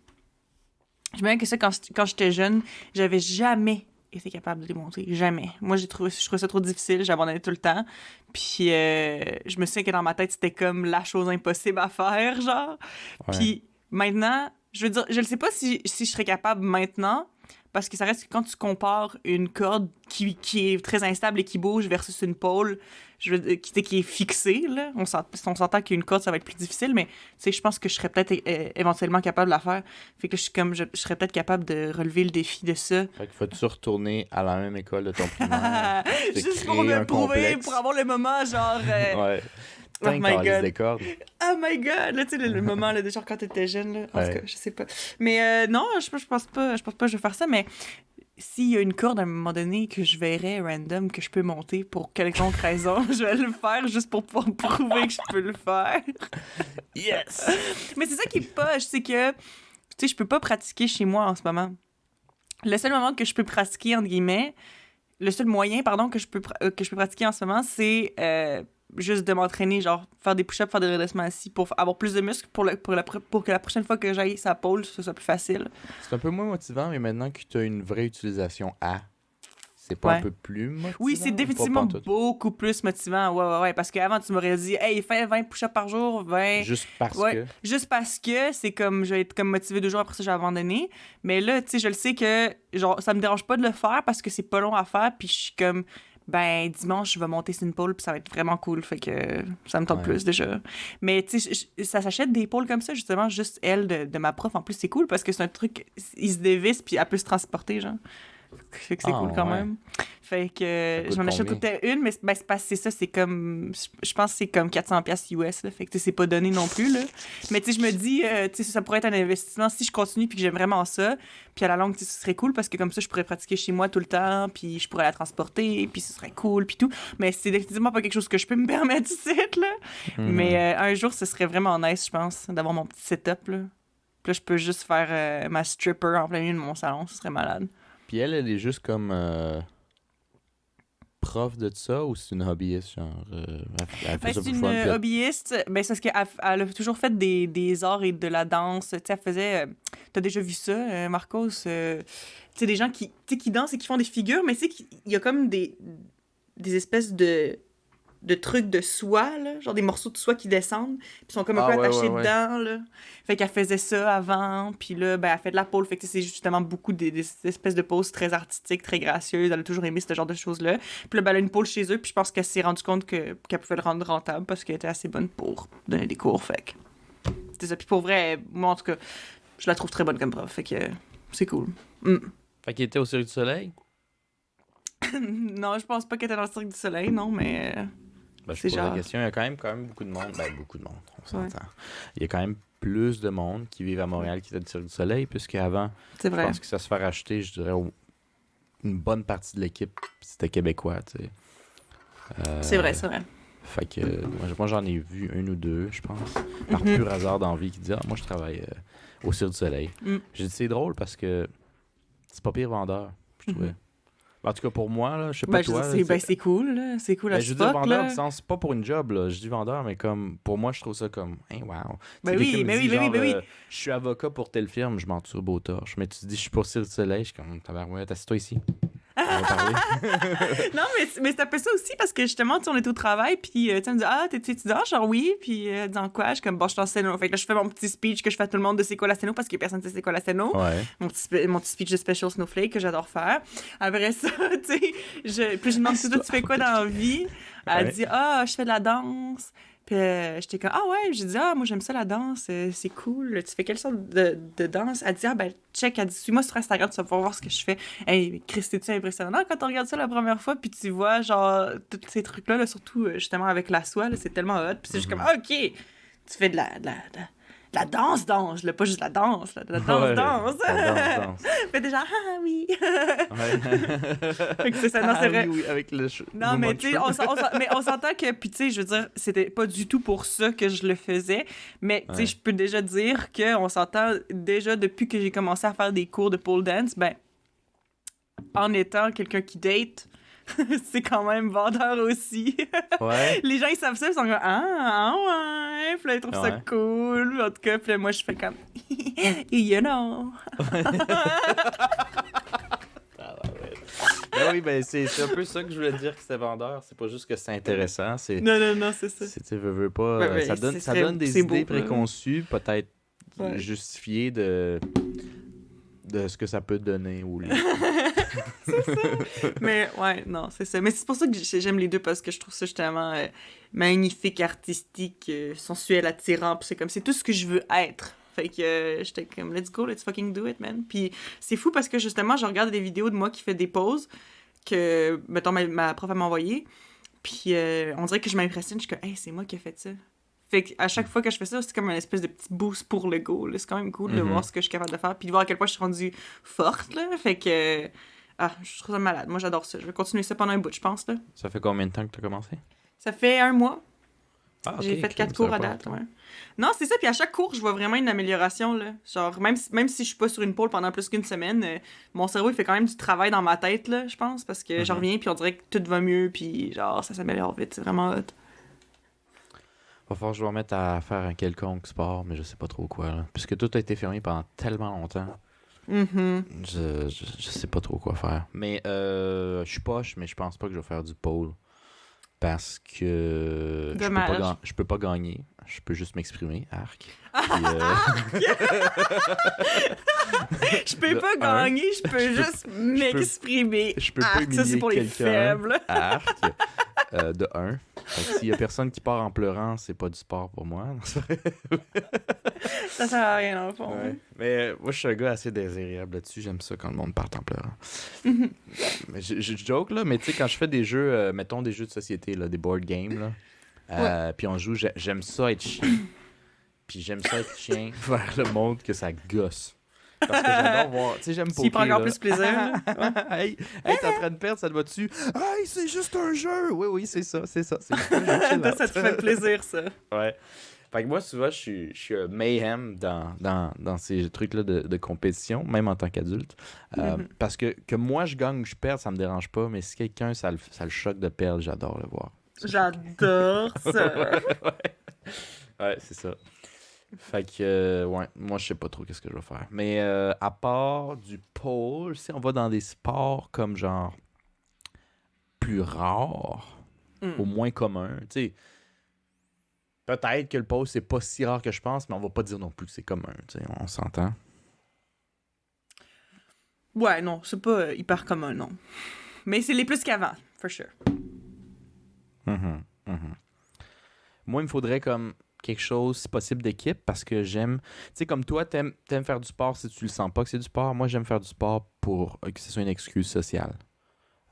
souviens que ça, quand j'étais jeune, j'avais jamais été capable de les monter. Jamais. Moi, je trouvais ça trop difficile. J'abandonnais tout le temps. Puis, je me souviens que dans ma tête, c'était comme la chose impossible à faire, genre. Ouais. Puis, maintenant, je veux dire, je ne sais pas si je serais capable maintenant, parce que ça reste que quand tu compares une corde qui est très instable et qui bouge versus une pôle qui est fixée, là, on s'entend qu'une corde, ça va être plus difficile, mais tu sais, je pense que je serais peut-être éventuellement capable de la faire. Fait que je serais peut-être capable de relever le défi de ça. Fait qu'il faut-tu retourner à la même école de ton primaire? te Juste pour créer me un prouver, complexe? pour avoir le moment, genre... Ouais. Oh my God. Des cordes. Oh my god! Là, tu sais, le moment, là, de genre quand t'étais jeune, là. En tout Ouais. cas, je sais pas. Mais non, je pense pas que je vais faire ça, mais s'il y a une corde à un moment donné que je verrais random, que je peux monter pour quelconque raison, je vais le faire juste pour pouvoir prouver que je peux le faire. Yes! Mais c'est ça qui est poche, c'est que, tu sais, je peux pas pratiquer chez moi en ce moment. Le seul moment que je peux pratiquer, entre guillemets, le seul moyen, pardon, que je peux pratiquer en ce moment, c'est juste de m'entraîner, genre faire des push-ups, faire des redressements assis pour avoir plus de muscles pour que la prochaine fois que j'aille sa pôle, ce soit plus facile. C'est un peu moins motivant, mais maintenant que tu as une vraie utilisation c'est pas Ouais. un peu plus motivant? Oui, c'est ou définitivement pas pantoute? beaucoup plus motivant. Ouais. Parce qu'avant, tu m'aurais dit, hey, fais 20 push-ups par jour, 20. Juste parce Ouais, que... juste parce que c'est comme, je vais être comme motivée 2 jours après ça, j'ai abandonné. Mais là, tu sais, je le sais que, genre, ça me dérange pas de le faire parce que c'est pas long à faire, puis je suis comme, ben dimanche, je vais monter sur une pole, puis ça va être vraiment cool. Fait que ça me tente Ouais. plus déjà. Mais tu sais, ça s'achète des pôles comme ça, justement, juste elle de ma prof. En plus, c'est cool parce que c'est un truc, il se dévisse, puis elle peut se transporter, genre. Fait que c'est Ah, cool quand ouais. même. Fait que Ça je coûte m'en achète tout combien? le temps une, mais ben, c'est c'est ça, c'est comme. Je pense que c'est comme 400$ US, là. Fait que tu sais, c'est pas donné non plus, là. Mais tu sais, je me dis, tu sais, ça pourrait être un investissement si je continue puis que j'aime vraiment ça. Puis à la longue, tu sais, ce serait cool parce que comme ça, je pourrais pratiquer chez moi tout le temps, puis je pourrais la transporter, puis ce serait cool, puis tout. Mais c'est définitivement pas quelque chose que je peux me permettre ici, là. Mhm. Mais un jour, ce serait vraiment nice, je pense, d'avoir mon petit setup, là. Puis là, je peux juste faire ma stripper en plein milieu de mon salon, ce serait malade. Puis elle est juste comme prof de ça ou c'est une hobbyiste, genre, elle fait Ben, ça c'est pour le une fun, puis hobbyiste. Ben, c'est parce qu'elle a toujours fait des arts et de la danse. Tu sais, elle faisait. T'as déjà vu ça, Marcos? Tu sais, des gens qui, tu sais, qui dansent et qui font des figures, mais tu sais, il y a comme des espèces de trucs de soie, là, genre des morceaux de soie qui descendent, puis sont comme un peu ah ouais, ouais, attachés ouais. dedans, là. Fait qu'elle faisait ça avant, puis là, ben, elle fait de la pole, fait que c'est justement beaucoup des espèces de poses très artistiques, très gracieuses, elle a toujours aimé ce genre de choses-là. Puis là, ben, elle a une pole chez eux, puis je pense qu'elle s'est rendue compte qu'elle pouvait le rendre rentable parce qu'elle était assez bonne pour donner des cours, fait que c'est ça. Puis pour vrai, moi, en tout cas, je la trouve très bonne comme prof, fait que c'est cool. Mm. Fait qu'il était au Cirque du Soleil? Non, je pense pas qu'elle était dans le Cirque du Soleil, non, mais Ben, je c'est pose la genre... question. Il y a quand même beaucoup de monde. Ben, beaucoup de monde, on Ouais, s'entend. Il y a quand même plus de monde qui vivent à Montréal qui était du Cirque du Soleil, puisqu'avant, c'est je vrai. pense que ça se fait racheter, je dirais, une bonne partie de l'équipe, c'était québécois, tu sais. C'est vrai, Euh, c'est vrai. Fait que moi j'en ai vu un ou deux, je pense, par Mhm. pur hasard d'envie, qui dit ah, moi je travaille au Cirque du Soleil. Mm. J'ai dit c'est drôle parce que c'est pas pire vendeur, je trouvais. Mhm. En tout cas pour moi, là, je sais pas Ben, je veux toi. dire, Là, ben, c'est cool, là. C'est cool ben, as je veux dire fuck, vendeur du là. sens, pas pour une job, là. Je dis vendeur, mais comme pour moi je trouve ça comme hey, wow. Tu sais, Ben quelqu'un oui, me ben oui, dit ben oui, genre ben oui. je suis avocat pour telle firme, je m'en tire beau torche. Mais tu te dis je suis pour Cirque du Soleil, je suis comme tabarouette, assieds-toi ici. On va parler. Non, mais c'est un peu ça aussi, parce que justement, tu sais, on est au travail, puis tu sais, elle me dit, ah, t'es étudiant? Genre, oui, puis dans quoi? Je suis comme, bon, je suis en scéno. Fait que là, je fais mon petit speech que je fais à tout le monde de c'est quoi la scéno, parce que personne ne sait c'est quoi la scéno. Ouais. Mon petit speech de Special Snowflake que j'adore faire. Après ça, tu sais, puis je lui demande, toi, tu fais quoi dans la vie? Elle Ouais. dit, ah, je fais de la danse. Puis j'étais comme, ah ouais, j'ai dit, ah, moi j'aime ça la danse, c'est cool. Tu fais quelle sorte de danse? Elle dit, ah ben, check, elle dit, suis-moi sur Instagram, tu vas pouvoir voir ce que je fais. Hey, Chris, c'est-tu impressionnant quand on regarde ça la première fois, puis tu vois, genre, tous ces trucs-là, là, surtout justement avec la soie, là, c'est tellement hot. Puis c'est juste comme, Mhm. ah, ok, tu fais de la danse, danse, là, pas juste la danse, là, de la danse, Ouais. danse. La danse. Fait déjà, ah oui. Ouais. Fait que c'est ça, non, c'est Ah vrai. oui, oui, avec le Non, mouvement mais de tu sais, cheveux. mais on s'entend que, puis tu sais, je veux dire, c'était pas du tout pour ça que je le faisais, mais tu sais, Ouais. je peux déjà dire qu'on s'entend déjà depuis que j'ai commencé à faire des cours de pole dance, ben, en étant quelqu'un qui date, c'est quand même vendeur aussi. Ouais. Les gens, ils savent ça, ils sont comme, ah ouais, puis là, ils trouvent ça Ouais. cool, en tout cas, puis là, moi, je fais comme, you know. Ben oui, ben c'est un peu ça que je voulais dire que c'était vendeur. C'est pas juste que c'est intéressant, c'est Non, non, non, c'est ça. tu veux pas Ouais, ouais, ça donne c'est donne des c'est beau, idées là. préconçues, peut-être Ouais. justifiées de ce que ça peut donner ou Mais ouais, non, c'est ça. Mais c'est pour ça que j'aime les deux parce que je trouve ça justement magnifique, artistique, sensuel, attirant. Puis c'est comme, c'est tout ce que je veux être. Fait que j'étais comme, let's go, let's fucking do it, man. Puis c'est fou parce que justement, je regarde des vidéos de moi qui fait des poses que, mettons, ma prof m'a envoyé. Puis on dirait que je m'impressionne. Je suis comme, hey, c'est moi qui ai fait ça. Fait qu'à chaque fois que je fais ça, c'est comme un espèce de petit boost pour le go. Là. C'est quand même cool de Mhm. voir ce que je suis capable de faire. Puis de voir à quel point je suis rendue forte. Là. Fait que. Ah, je trouve ça malade. Moi, j'adore ça. Je vais continuer ça pendant un bout, je pense. Là. Ça fait combien de temps que tu as commencé? Ça fait 1 mois. Ah, J'ai fait 4 cours à date. Ouais. Non, c'est ça. Puis à chaque cours, je vois vraiment une amélioration. Là. Genre, même si je suis pas sur une pole pendant plus qu'une semaine, mon cerveau, il fait quand même du travail dans ma tête, là, je pense. Parce que je Mhm. reviens, puis on dirait que tout va mieux. Puis genre, ça s'améliore vite. C'est vraiment hot. Va falloir que je vais remettre à faire un quelconque sport, mais je sais pas trop quoi. Là. Puisque tout a été fermé pendant tellement longtemps, Mhm. je sais pas trop quoi faire. Mais je suis poche, mais je pense pas que je vais faire du pole. Parce que Dommage. je peux pas gagner. Je peux juste m'exprimer. Arc. Puis, Je peux de pas un, gagner, je peux juste peux- m'exprimer. je peux pas Arc, ça, c'est humilier pour les quelqu'un. faibles. Arc. De un. S'il y a personne qui part en pleurant, c'est pas du sport pour moi. Non, c'est vrai. Ça sert à rien, dans le fond. Ouais. Mais moi, je suis un gars assez désagréable là-dessus. J'aime ça quand le monde part en pleurant. Mais je joke, là, mais tu sais, quand je fais des jeux, mettons des jeux de société, là, des board games, là, puis on joue, j'aime ça être chien. Puis j'aime ça être chien vers le monde que ça gosse. Parce que j'adore voir. Tu sais, j'aime S'il prend poker, encore là. plus plaisir. là. Hey, t'es en train de perdre, ça te va-tu? Hey, c'est juste un jeu! Oui, c'est ça. C'est juste un jeu, chill out. Ça te fait plaisir, ça. Ouais. Fait que moi, souvent, je suis un mayhem dans ces trucs-là de compétition, même en tant qu'adulte. Parce que moi, je gagne ou je perds, ça me dérange pas, mais si quelqu'un, ça le choque de perdre, j'adore le voir. J'adore ça. Ouais, c'est ça. Fait que, ouais, moi, je sais pas trop qu'est-ce que je vais faire. Mais à part du pole, si on va dans des sports comme genre plus rares, au moins commun, tu sais, peut-être que le pole, c'est pas si rare que je pense, mais on va pas dire non plus que c'est commun, tu sais, on s'entend. Ouais, non, c'est pas hyper commun, non. Mais c'est les plus qu'avant, for sure. Moi, il me faudrait comme quelque chose, si possible, d'équipe parce que j'aime. Tu sais, comme toi, t'aimes faire du sport si tu le sens pas que c'est du sport. Moi, j'aime faire du sport pour que ce soit une excuse sociale.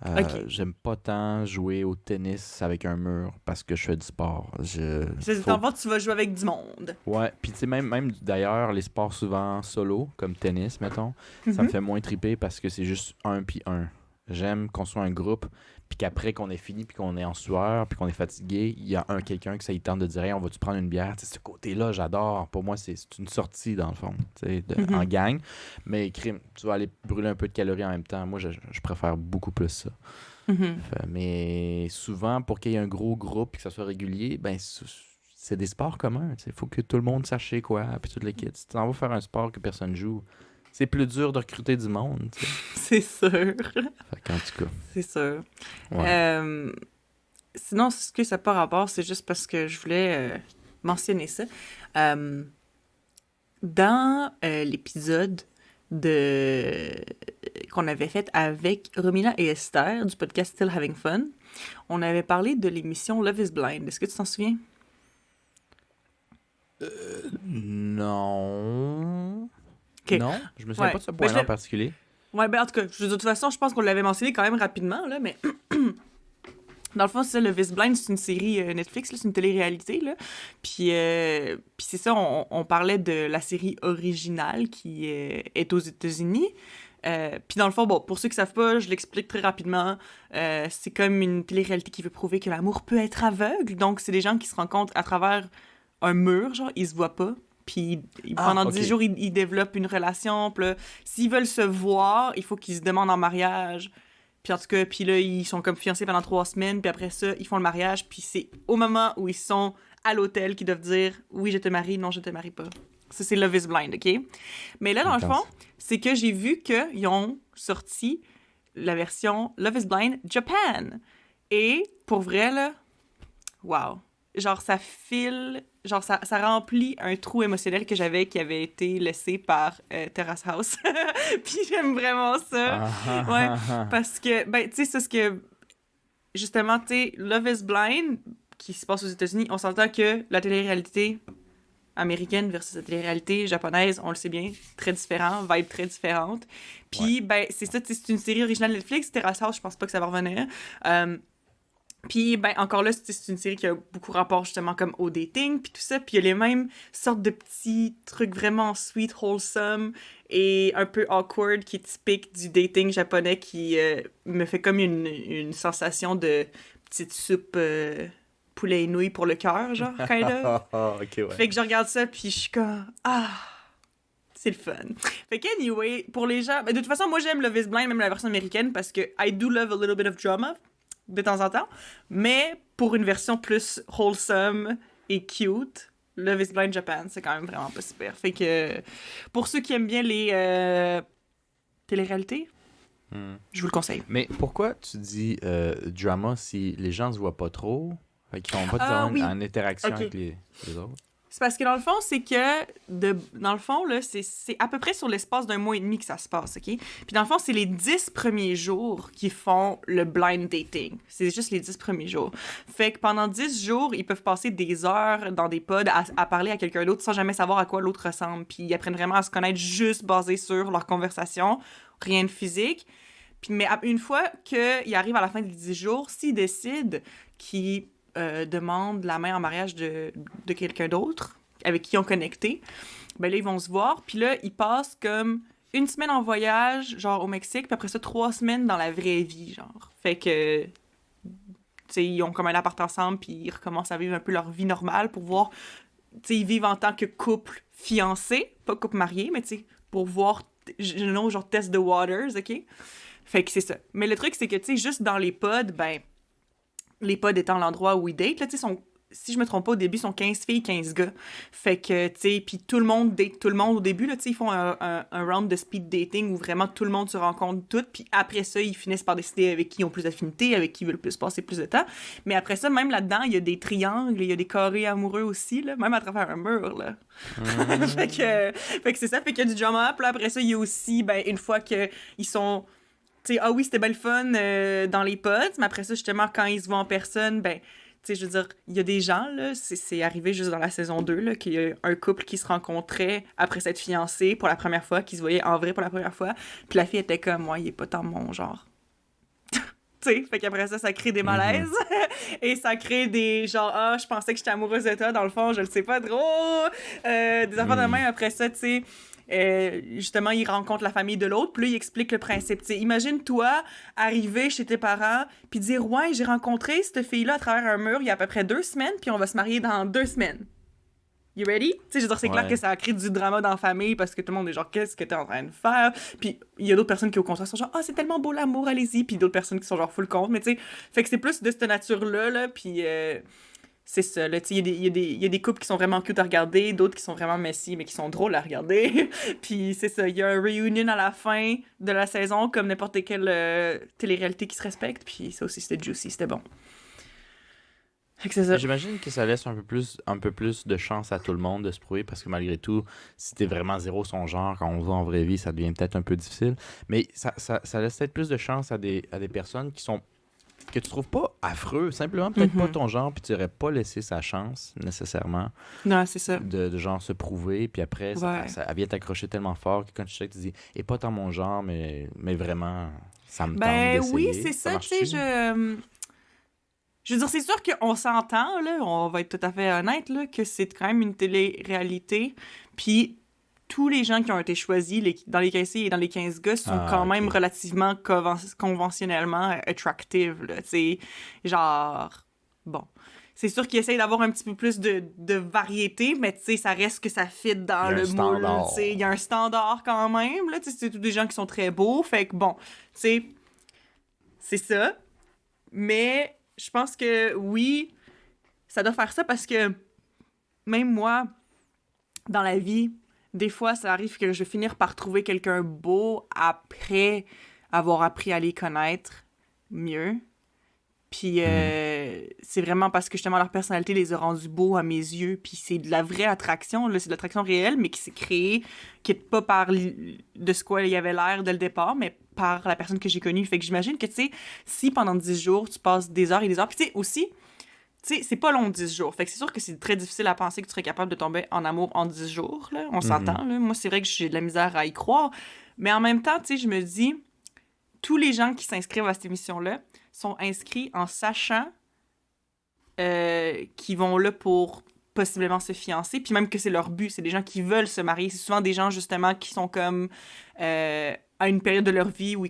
Ok. J'aime pas tant jouer au tennis avec un mur parce que je fais du sport. C'est en fait, tu vas jouer avec du monde. Ouais, puis tu sais, même d'ailleurs, les sports souvent solo, comme tennis, mettons, ça me fait moins triper parce que c'est juste un puis un. J'aime qu'on soit un groupe, puis qu'après qu'on ait fini, puis qu'on est en sueur, puis qu'on est fatigué, il y a quelqu'un que ça y tente de dire hey, on va-tu prendre une bière? Tu sais, ce côté-là, j'adore. Pour moi, c'est une sortie, dans le fond, tu sais, en gang. Mais crime, tu vas aller brûler un peu de calories en même temps. Moi, je préfère beaucoup plus ça. Mais souvent, pour qu'il y ait un gros groupe et que ça soit régulier, ben c'est des sports communs. Il faut que tout le monde sache c'est quoi, puis toutes les kids. Si tu en vas faire un sport que personne joue, c'est plus dur de recruter du monde. T'sais. C'est sûr. Fait qu'en tout cas. C'est sûr. Ouais. Sinon, ce que ça n'a pas rapport, c'est juste parce que je voulais mentionner ça. Dans l'épisode qu'on avait fait avec Romina et Esther du podcast Still Having Fun, on avait parlé de l'émission Love is Blind. Est-ce que tu t'en souviens? Non. Okay. Non, je me souviens pas de ce point-là en particulier. Ouais, ben en tout cas, de toute façon, je pense qu'on l'avait mentionné quand même rapidement, là, mais dans le fond, c'est ça, Love is Blind, c'est une série Netflix, là, c'est une télé-réalité, là. Puis c'est ça, on parlait de la série originale qui est aux États-Unis. Puis dans le fond, bon, pour ceux qui savent pas, je l'explique très rapidement. C'est comme une télé-réalité qui veut prouver que l'amour peut être aveugle. Donc, c'est des gens qui se rencontrent à travers un mur, genre, ils se voient pas. Puis pendant 10 jours, ils développent une relation. Puis là, s'ils veulent se voir, il faut qu'ils se demandent en mariage. Puis en tout cas, puis là, ils sont comme fiancés pendant 3 semaines. Puis après ça, ils font le mariage. Puis c'est au moment où ils sont à l'hôtel qu'ils doivent dire « Oui, je te marie. Non, je te marie pas. » Ça, c'est Love is Blind, OK? Mais là, dans le fond, c'est que j'ai vu qu'ils ont sorti la version Love is Blind Japan. Et pour vrai, là, wow! Genre, ça file... Genre, ça remplit un trou émotionnel que j'avais qui avait été laissé par Terrace House. Puis j'aime vraiment ça. Ouais, parce que, ben, tu sais, c'est ce que... Justement, tu sais, Love is Blind, qui se passe aux États-Unis, on s'entend que la télé-réalité américaine versus la télé-réalité japonaise, on le sait bien, très différent, vibe très différente. Puis, ben, c'est ça, c'est une série originale Netflix. Terrace House, je pense pas que ça va revenir. Puis, ben, encore là, c'est une série qui a beaucoup rapport, justement, comme au dating, puis tout ça. Puis, il y a les mêmes sortes de petits trucs vraiment sweet, wholesome et un peu awkward qui est typique du dating japonais qui me fait comme une sensation de petite soupe poulet et nouilles pour le cœur, genre, kind of. Okay, ouais. Fait que je regarde ça, puis je suis comme... Ah! C'est le fun. Fait que, anyway, pour les gens... Ben, de toute façon, moi, j'aime Love is Blind, même la version américaine, parce que I do love a little bit of drama de temps en temps, mais pour une version plus wholesome et cute, Love is Blind Japan, c'est quand même vraiment pas super. Fait que, pour ceux qui aiment bien les télé-réalités, Je vous le conseille. Mais pourquoi tu dis drama si les gens se voient pas trop? Fait qu'ils n'ont pas oui. en interaction Ok. avec les autres? C'est parce que dans le fond, c'est que, dans le fond, là, c'est à peu près sur l'espace d'un mois et demi que ça se passe, OK? Puis dans le fond, c'est les 10 premiers jours qui font le blind dating. C'est juste les 10 premiers jours. Fait que pendant 10 jours, ils peuvent passer des heures dans des pods à parler à quelqu'un d'autre sans jamais savoir à quoi l'autre ressemble. Puis ils apprennent vraiment à se connaître juste basé sur leur conversation, rien de physique. Puis, mais une fois qu'ils arrivent à la fin des 10 jours, s'ils décident qu'ils demandent la main en mariage de quelqu'un d'autre avec qui ils ont connecté, ben là, ils vont se voir. Puis là, ils passent comme une semaine en voyage, genre au Mexique, puis après ça, 3 semaines dans la vraie vie, genre. Fait que, tu sais, ils ont comme un appart ensemble, puis ils recommencent à vivre un peu leur vie normale pour voir, tu sais, ils vivent en tant que couple fiancé, pas couple marié, mais tu sais, pour voir, genre test the waters, OK? Fait que c'est ça. Mais le truc, c'est que, tu sais, juste dans les pods, ben, les pods étant l'endroit où ils datent, là, tu sais, si je me trompe pas, au début, ils sont 15 filles, 15 gars. Fait que, tu sais, puis tout le monde date tout le monde au début, là, tu sais, ils font un round de speed dating où vraiment tout le monde se rencontre toutes, puis après ça, ils finissent par décider avec qui ils ont plus d'affinité, avec qui ils veulent plus passer plus de temps. Mais après ça, même là-dedans, il y a des triangles, il y a des carrés amoureux aussi, là, même à travers un mur, là. fait que c'est ça, fait qu'il y a du drama, puis là, après ça, il y a aussi, ben, une fois qu'ils sont... Tu sais, ah oui, c'était bien le fun dans les pods, mais après ça, justement, quand ils se voient en personne, ben, tu sais, je veux dire, il y a des gens, là, c'est arrivé juste dans la saison 2, là, qu'il y a un couple qui se rencontrait après s'être fiancé pour la première fois, qui se voyait en vrai pour la première fois, puis la fille était comme, moi, il est pas tant mon genre. Tu sais, fait qu'après ça, ça crée des malaises, et ça crée des, genre, ah, je pensais que j'étais amoureuse de toi, dans le fond, je le sais pas trop, des affaires de même, après ça, tu sais... justement, il rencontre la famille de l'autre, puis là, il explique le principe. T'sais, imagine-toi arriver chez tes parents, puis dire « Ouais, j'ai rencontré cette fille-là à travers un mur il y a à peu près 2 semaines, puis on va se marier dans 2 semaines. » You ready? Tu sais, je veux dire, c'est clair que ça a créé du drama dans la famille parce que tout le monde est genre « Qu'est-ce que t'es en train de faire? » Puis il y a d'autres personnes qui, au contraire, sont genre « Ah, c'est tellement beau l'amour, allez-y. » Puis d'autres personnes qui sont genre full contre. Mais tu sais, fait que c'est plus de cette nature-là, là, puis... c'est ça, là, tu sais, il y a des couples qui sont vraiment cute à regarder, d'autres qui sont vraiment messy, mais qui sont drôles à regarder. Puis c'est ça, il y a un reunion à la fin de la saison, comme n'importe quelle télé-réalité qui se respecte, puis ça aussi, c'était juicy, c'était bon. Fait que c'est ça. J'imagine que ça laisse un peu plus de chance à tout le monde de se prouver, parce que malgré tout, si t'es vraiment zéro son genre, quand on le voit en vraie vie, ça devient peut-être un peu difficile. Mais ça laisse peut-être plus de chance à des personnes qui sont que tu trouves pas affreux, simplement peut-être pas ton genre, puis tu n'aurais pas laissé sa chance, nécessairement, Non, c'est ça. de genre se prouver, puis après, elle vient t'accrocher tellement fort que quand tu sais que tu dis « Et pas tant mon genre, mais vraiment, ça me tente d'essayer. » Oui, c'est ça, tu sais, je veux dire, c'est sûr qu'on s'entend, là, on va être tout à fait honnête, là, que c'est quand même une télé-réalité, puis tous les gens qui ont été choisis dans les 15 filles et dans les 15 gars sont quand même relativement conventionnellement attractive, là, tu sais, genre, bon. C'est sûr qu'ils essayent d'avoir un petit peu plus de variété, mais tu sais, ça reste que ça fit dans le moule, tu sais, il y a un standard quand même, là, tu sais, c'est tous des gens qui sont très beaux, fait que bon, tu sais, c'est ça, mais je pense que oui, ça doit faire ça parce que même moi, dans la vie, des fois, ça arrive que je vais finir par trouver quelqu'un beau après avoir appris à les connaître mieux. Puis c'est vraiment parce que justement leur personnalité les a rendus beaux à mes yeux. Puis c'est de la vraie attraction, là, c'est de l'attraction réelle, mais qui s'est créée, qui n'est pas par de ce quoi il y avait l'air dès le départ, mais par la personne que j'ai connue. Fait que j'imagine que, tu sais, si pendant 10 jours, tu passes des heures et des heures, puis tu sais, aussi... Tu sais, c'est pas long 10 jours. Fait que c'est sûr que c'est très difficile à penser que tu serais capable de tomber en amour en 10 jours, là. On s'entend, là. Moi, c'est vrai que j'ai de la misère à y croire. Mais en même temps, tu sais, je me dis, tous les gens qui s'inscrivent à cette émission-là sont inscrits en sachant qu'ils vont là pour possiblement se fiancer, puis même que c'est leur but. C'est des gens qui veulent se marier. C'est souvent des gens, justement, qui sont comme à une période de leur vie où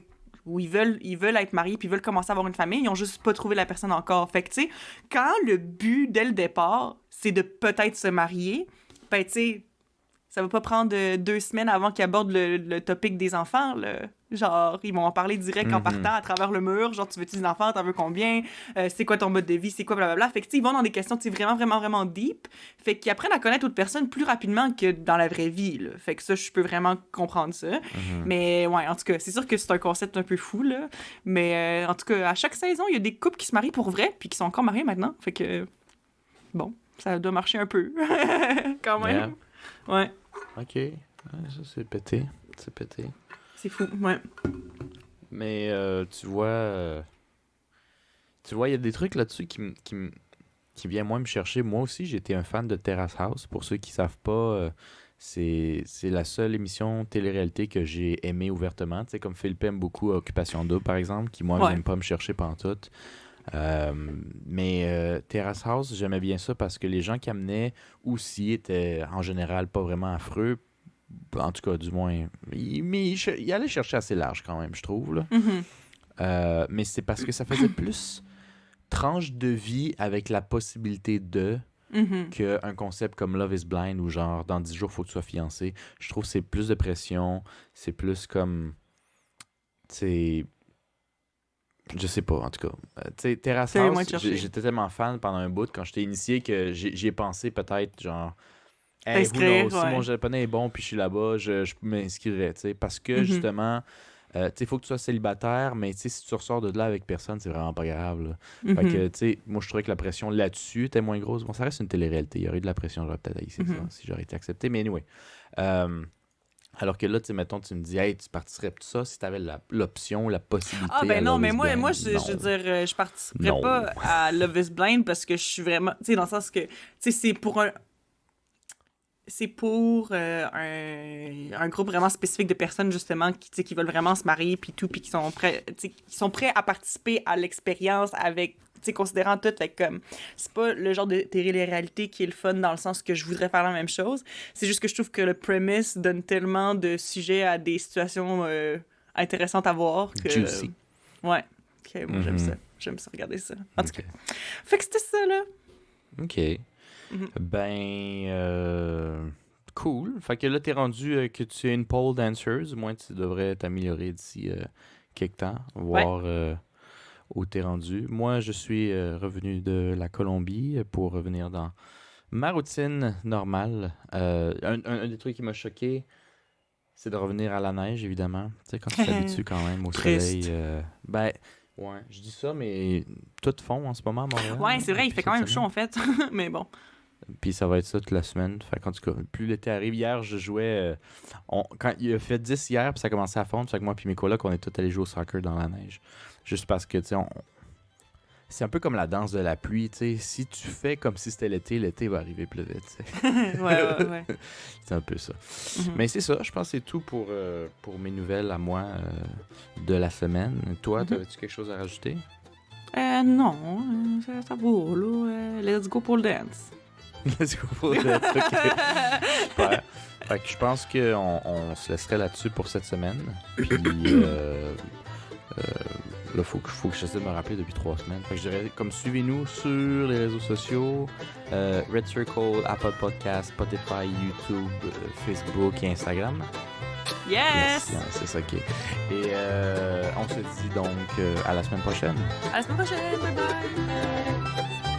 ils veulent être mariés puis ils veulent commencer à avoir une famille, ils ont juste pas trouvé la personne encore. Fait que, tu sais, quand le but, dès le départ, c'est de peut-être se marier, ben, tu sais, ça va pas prendre 2 semaines avant qu'ils abordent le topic des enfants, là. Genre, ils vont en parler direct en partant à travers le mur. Genre, tu veux-tu des enfants? T'en veux combien? C'est quoi ton mode de vie? C'est quoi? Blablabla. Fait que, tu sais, ils vont dans des questions, tu sais, vraiment, vraiment, vraiment deep. Fait qu'ils apprennent à connaître d'autres personnes plus rapidement que dans la vraie vie, là. Fait que ça, je peux vraiment comprendre ça. Mais, ouais, en tout cas, c'est sûr que c'est un concept un peu fou, là. Mais, en tout cas, à chaque saison, il y a des couples qui se marient pour vrai, puis qui sont encore mariés maintenant. Fait que, bon, ça doit marcher un peu. Quand même. Yeah. Ouais. OK. Ouais, ça, c'est pété. C'est pété. C'est fou, ouais. Mais tu vois, il y a des trucs là-dessus qui viennent moi me chercher. Moi aussi, j'étais un fan de Terrace House. Pour ceux qui savent pas, c'est la seule émission télé-réalité que j'ai aimée ouvertement. Tu sais, comme Philippe aime beaucoup Occupation Double, par exemple, qui, moi, n'aime pas me chercher pantoute. Mais Terrace House, j'aimais bien ça parce que les gens qui amenaient aussi étaient, en général, pas vraiment affreux. En tout cas, du moins, il allait chercher assez large quand même, je trouve. Là. Mais c'est parce que ça faisait plus tranche de vie avec la possibilité de qu'un concept comme Love is Blind ou genre dans 10 jours, il faut que tu sois fiancé. Je trouve que c'est plus de pression, c'est plus comme... Je sais pas, en tout cas. Tu sais, Terrace House, j'étais tellement fan pendant un bout quand j'étais initié que j'y ai pensé peut-être genre... Hey, si mon japonais est bon puis je suis là-bas, je m'inscrirais, tu sais, parce que justement, tu sais, il faut que tu sois célibataire, mais tu sais, si tu ressors de là avec personne, c'est vraiment pas grave, là. Fait que, tu sais, moi, je trouvais que la pression là-dessus était moins grosse. Bon, ça reste une télé-réalité, il y aurait eu de la pression, j'aurais peut-être haïssé ça, si j'aurais été accepté, mais anyway. Alors que là, tu sais, mettons, tu me dis, hey, tu participerais tout ça si tu avais l'option, la possibilité. Ah, ben non, mais moi je veux dire, je participerais pas à Love is Blind parce que je suis vraiment, tu sais, dans le sens que, tu sais, c'est pour un groupe vraiment spécifique de personnes, justement, qui veulent vraiment se marier, puis tout, puis qui sont prêts à participer à l'expérience avec, considérant tout, fait comme, c'est pas le genre de télé-réalité qui est le fun dans le sens que je voudrais faire la même chose. C'est juste que je trouve que le premise donne tellement de sujets à des situations intéressantes à voir. Juicy. Ouais. Okay, moi, j'aime ça. J'aime ça, regarder ça. En tout cas. Fait que c'était ça, là. OK. Cool. Fait que là, t'es rendu que tu es une pole dancer. Du moins, tu devrais t'améliorer d'ici quelques temps. Voir où t'es rendu. Moi, je suis revenu de la Colombie pour revenir dans ma routine normale. Un des trucs qui m'a choqué, c'est de revenir à la neige, évidemment. Tu sais, quand tu t'habitues quand même au soleil. Ouais, je dis ça, mais tout fond en ce moment à Montréal. Ouais, c'est vrai, il fait quand même chaud, en fait. Mais bon. Puis ça va être ça toute la semaine. Fait qu'en tout cas, plus l'été arrive. Hier, je jouais... quand il a fait 10 hier, puis ça commençait à fondre. Fait que moi puis mes colocs, on est tous allés jouer au soccer dans la neige. Juste parce que, tu sais, c'est un peu comme la danse de la pluie, tu sais. Si tu fais comme si c'était l'été va arriver plus vite, tu sais. ouais. C'est un peu ça. Mais c'est ça, je pense que c'est tout pour mes nouvelles à moi de la semaine. Toi, t'avais-tu quelque chose à rajouter? Non, ça vaut, là. Let's go pour le dance. Let's go pour le dance, ok. Super. Fait que je pense qu'on se laisserait là-dessus pour cette semaine. Puis... là, faut que j'essaie de me rappeler depuis 3 semaines. Fait que je dirais, comme suivez-nous sur les réseaux sociaux, Red Circle, Apple Podcast, Spotify, YouTube, Facebook et Instagram. Yes! C'est ça qui est. Et on se dit donc à la semaine prochaine. À la semaine prochaine, bye bye!